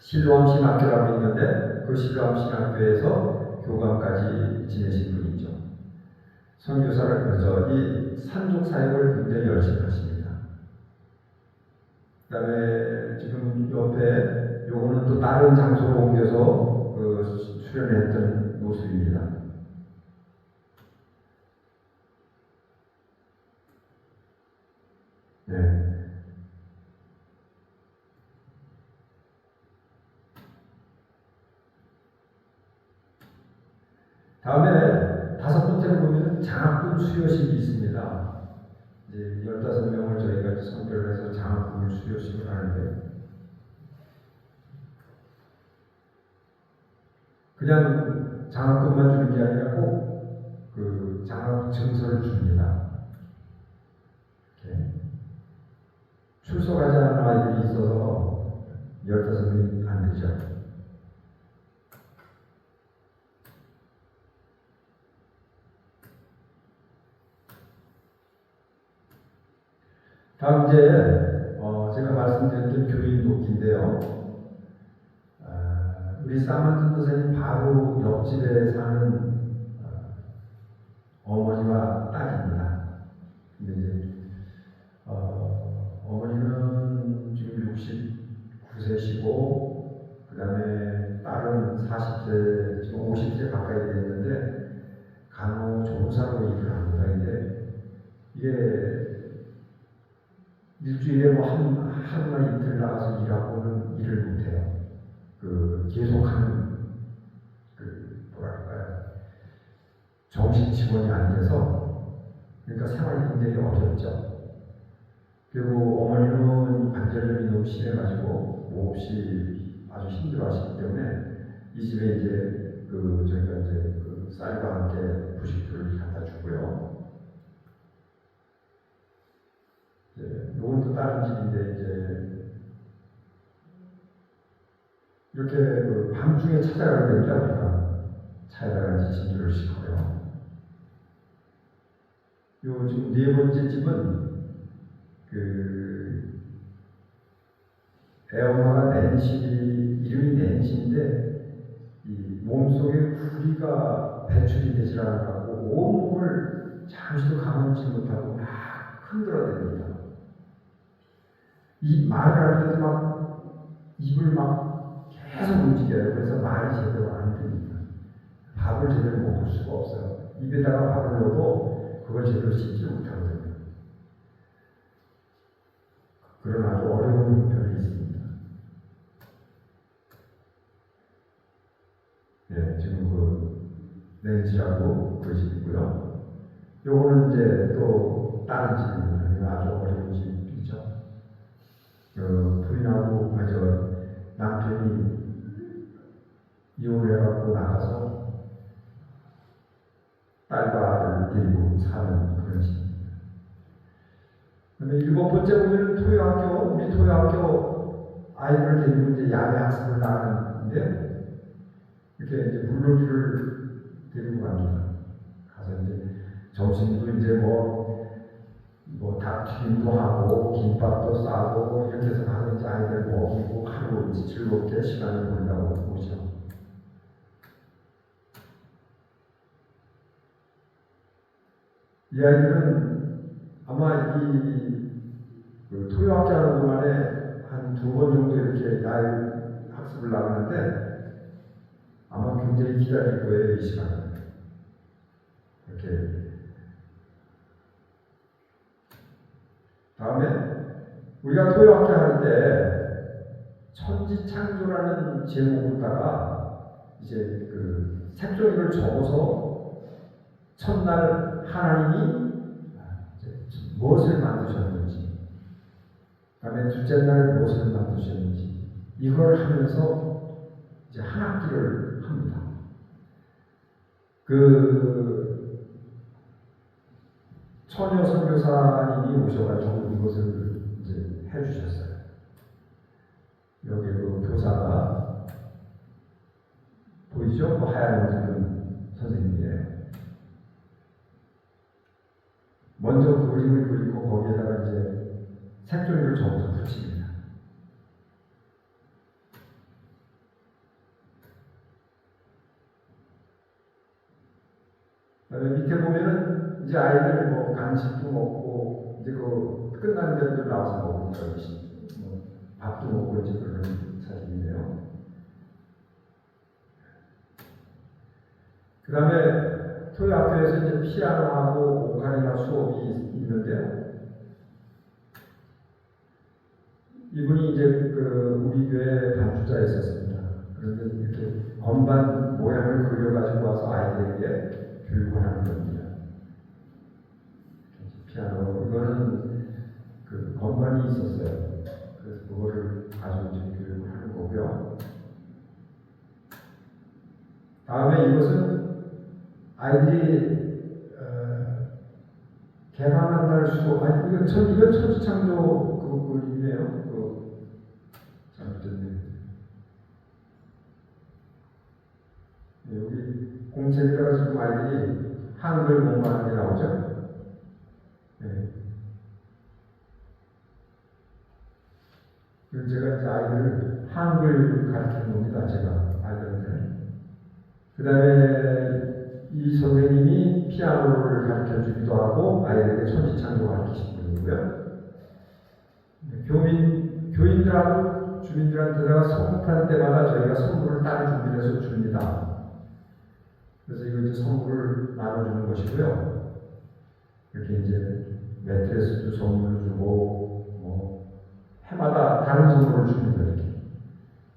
실로암 신학교라고 있는데 그 실로암 신학교에서 교감까지 지내신 분이죠. 선교사를 이 산족 사역을 굉장히 열심히 하십니다. 그다음에 지금 옆에 요거는 또 다른 장소로 옮겨서 수련했던 모습입니다. 네. 다음에 5번째로 보면 장학금 수여식이 있습니다. 이제 15명을 저희가 선별을 해서 장학금을 수여식을 하는데, 그냥 장학금만 주는 게 아니라 꼭 그 장학 증서를 줍니다. 이렇게 출석하지 않은 아이들이 있어서 15명이 안 되죠. 다음 이제 제가 말씀드렸던 교인 돕기인데요. 우리 사만튼 도사님 바로 옆집에 사는 어머니와 딸입니다. 근데 이제 어머니는 지금 69세시고, 그 다음에 딸은 40세, 지금 50세 가까이 됐는데 간호조무사로 일을 합니다. 이게 일주일에 하루나 이틀 나가서 일하고는 일을 못해요. 계속하는 뭐랄까요, 정식 직원이 아니라서, 그러니까 생활이 굉장히 어렵죠. 그리고 어머니는 관절염이 너무 심해가지고 몹시 아주 힘들어하시기 때문에 이 집에 이제 저희가 이제 쌀과 함께 부식들을 갖다 주고요. 이건 또 다른 집인데 이제 이렇게 밤중에 찾아가게 됩니다. 우리가 차에다가 이제 진료를 시켜요. 요 지금 4번째 집은 애엄마가 이름이 낸시인데 이 몸속에 구리가 배출이 되지 않아가고 온몸을 잠시도 가만히 못하고 막 흔들어댑니다. 이 말을 할 때도 막 입을 막 계속 움직여요. 그래서 말이 제대로 안 됩니다. 밥을 제대로 먹을 수가 없어요. 입에다가 밥을 넣어도 그걸 제대로 씹지 못하거든요. 그런 아주 어려운 형편이 있습니다. 네, 지금 렌지라고 그 집이고요. 요거는 이제 또 다른 집입니다. 아주 어려운 집이죠. 부인하고 남편이 이혼을 해갖고 나가서 딸과 아들을 데리고 사는 그런 집입니다. 그다음에 7번째 보면 우리 토요학교 아이들을 데리고 이제 야외 학습을 나가는데, 이렇게 이제 물놀이를 데리고 갑니다. 가서 이제 점심도 이제 닭튀김도 하고 김밥도 싸고 이렇게 해서 가서 이제 아이들 먹이고 하루 즐겁게 시간을 보내다고 오죠. 이 아이들은 아마 토요학교 하는 동안에 한 2번 정도 이렇게 야외 학습을 나가는데 아마 굉장히 기다릴 거예요, 이 시간을. 이렇게. 다음에 우리가 토요학교 할 때 천지창조라는 제목으로다가 이제 색종이를 적어서 첫날 하나님이 무엇을 만드셨는지, 그다음에 둘째 날 무엇을 만드셨는지, 이걸 하면서 이제 한 학기를 합니다. 그 처녀 선교사님이 오셔가지고 이것을 이제 해주셨어요. 여기 그 교사가 보이죠? 그 하얀 옷 입은 선생님이에요. 먼저 그 그림을 그리고 거기에다가 이제 색종이를 접어서 붙입니다. 그다음에 밑에 보면은 이제 아이들 뭐 간식도 먹고 이제 그 끝나는 데도 나와서 먹으니까 뭐 밥도 먹고 이제 그런 사진이네요. 그 다음에 토요 학교에서 이제 피아노하고 오카리나 수업이 있는데요. 이분이 이제 그 우리 교회 반주자였었습니다. 그런데 이렇게 건반 모양을 그려가지고 와서 아이들에게 교육을 하는 겁니다. 피아노, 이거는 그 건반이 있었어요. 그래서 그거를 가지고 이제 교육을 하는 거고요. 다음에 이것은 아이들이 개방한 날 수업, 아니 이건 천지창조 그 그림이에요. 잘못됐네. 여기 공책에다가 지금 아이들이 한글 공부하는 게 나오죠. 네. 그래서 제가 이제 아이들을 한글 가르치는 겁니다. 제가 아이들한테. 그 다음에 이 선생님이 피아노를 가르쳐 주기도 하고 아이들에게 천지창조 가르치신 분이고요. 교인들하고 주민들한테다가 성탄 때마다 저희가 선물을 따로 준비해서 줍니다. 그래서 이거 이제 선물을 나눠주는 것이고요. 이렇게 이제 매트레스도 선물을 주고 뭐 해마다 다른 선물을 줍니다. 이렇게.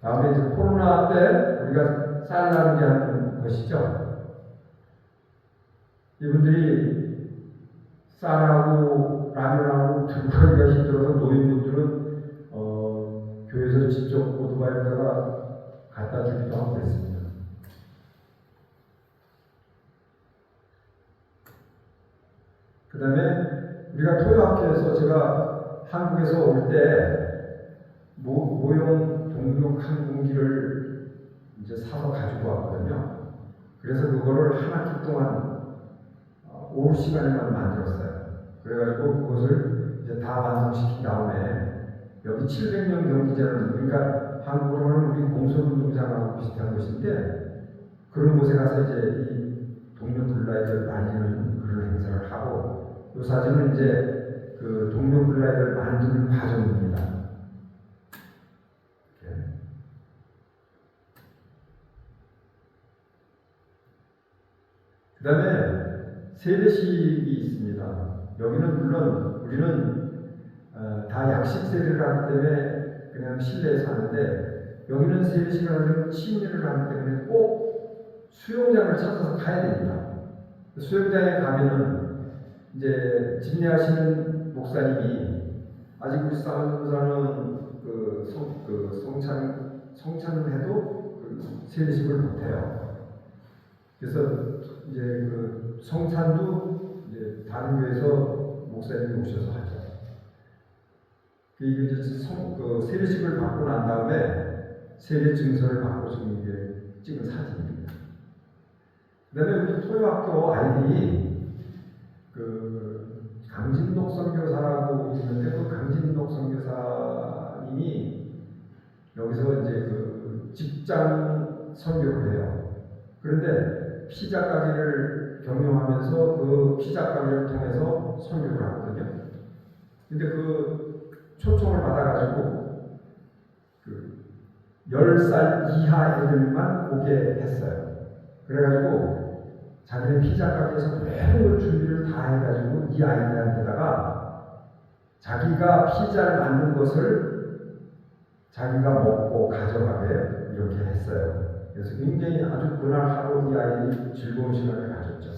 다음에 이제 코로나 때 우리가 쌀 나누기 하는 것이죠. 이분들이 쌀하고 라면하고 들고 가기가 힘들어서 노인분들은 교회에서 직접 오토바이에다가 갖다 주기도 하고 그랬습니다. 그 다음에 우리가 토요학교에서 제가 한국에서 올 때 모형 동력 항공기를 이제 사서 가지고 왔거든요. 그래서 그거를 한 학기 동안 오후 시간에만 만들었어요. 그래가지고 그것을 이제 다 완성시킨 다음에 여기 700명 경기장을, 그러니까 한국으로는 우리 공설운동장하고 비슷한 곳인데 그런 곳에 가서 이제 이 동료 블라이드를 날리는 그런 행사를 하고, 이 사진은 이제 그 동료 블라이드를 만드는 과정입니다. 그 다음에 세례식이 있습니다. 여기는 물론 우리는 다 약식 세례를 하기 때문에 그냥 실내에서 하는데, 여기는 세례식을 하려면 침례를 하기 때문에 꼭 수영장을 찾아서 가야 됩니다. 수영장에 가면은 이제 집례하시는 목사님이 아직 우리 사는 성찬을 해도 그 세례식을 못해요. 그래서 이제 그 성찬도 이제 다른 교회에서 목사님이 오셔서 하죠. 이게 이제 세례식을 받고 난 다음에 세례 증서를 받고 찍은 사진입니다. 그 다음에 우리 토요학교 아이들이 그 강진록 선교사라고 있는데, 그 강진록 선교사님이 여기서 이제 그 직장 선교를 해요. 그런데 피자 가게를 경영하면서 그 피자 가게를 통해서 선교를 하거든요. 근데 그 초청을 받아가지고 그 10살 이하 애들만 오게 했어요. 그래가지고 자기네 피자 가게에서 모든 걸 준비를 다 해가지고 이 아이들한테다가 자기가 피자를 만든 것을 자기가 먹고 가져가게 이렇게 했어요. 그래서 굉장히 아주 그날 하루 이 아이들이 즐거운 시간을 가졌죠.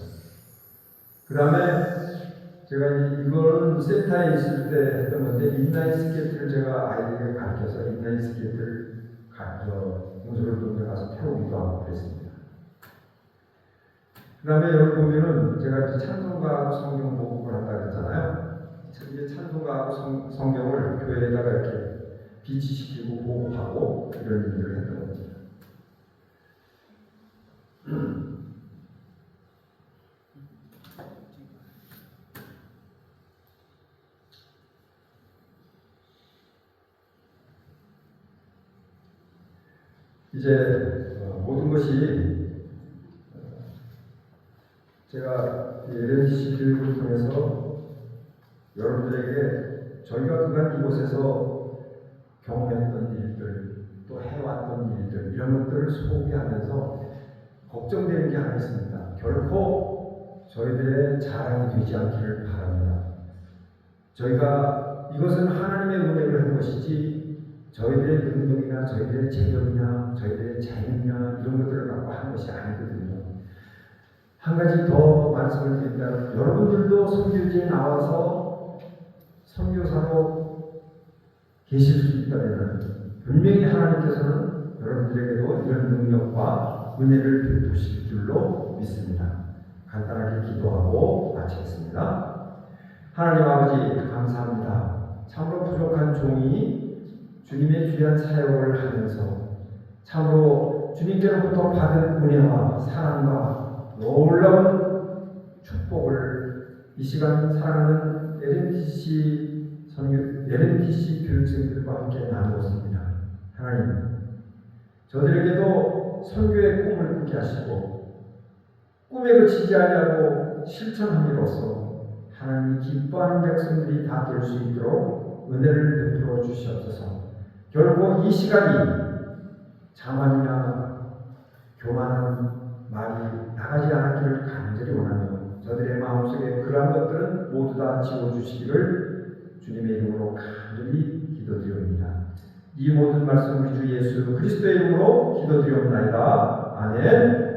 그 다음에 제가 이거는 센터에 있을 때 했던 건데, 인라인 스케이트를 제가 아이들에게 가르쳐서 인라인 스케이트를 공설운동장에 가서 태우기도 하고 그랬습니다. 그 다음에 여기 보면은 제가 이제 찬송가하고 성경 모국을 한다 그랬잖아요. 이게 찬송가하고 성경을 교회에다가 이렇게 비치시키고 보호하고 이런 일들을 했던 겁니다. 이제 모든 것이 제가 LMC 교육을 통해서 여러분들에게 저희가 그간 이곳에서 경험했던 일들, 또 해왔던 일들, 이런 것들을 소개하면서 걱정되는 게 하나 있습니다. 결코 저희들의 자랑이 되지 않기를 바랍니다. 저희가 이것은 하나님의 은혜로 한 것이지 저희들의 능력이나 저희들의 재력이나 저희들의 재능이나 이런 것들을 갖고 한 것이 아니거든요. 한 가지 더 말씀을 드린다면 여러분들도 선교지에 나와서 선교사로 계실 수 있다면 분명히 하나님께서는 여러분들에게도 이런 능력과 은혜를 베푸실 줄로 믿습니다. 간단하게 기도하고 마치겠습니다. 하나님 아버지 감사합니다. 참으로 부족한 종이 주님의 귀한 사역을 하면서 참으로 주님께로부터 받은 은혜와 사랑과 놀라운 축복을 이 시간 사랑하는 LMTC 교육생들과 함께 나누었습니다. 하나님, 저들에게도 선교의 꿈을 꾸게 하시고 꿈에 그치지 아니하고 실천함으로써 하나님이 기뻐하는 백성들이 다 될 수 있도록 은혜를 베풀어 주시옵소서. 결국 이 시간이 자만이나 교만한 말이 나가지 않았기를 간절히 원하며 저들의 마음속에 그러한 것들은 모두 다 지워주시기를 주님의 이름으로 간절히 기도드립니다. 이 모든 말씀 우리 주 예수 그리스도의 이름으로 기도드리옵나이다. 아멘.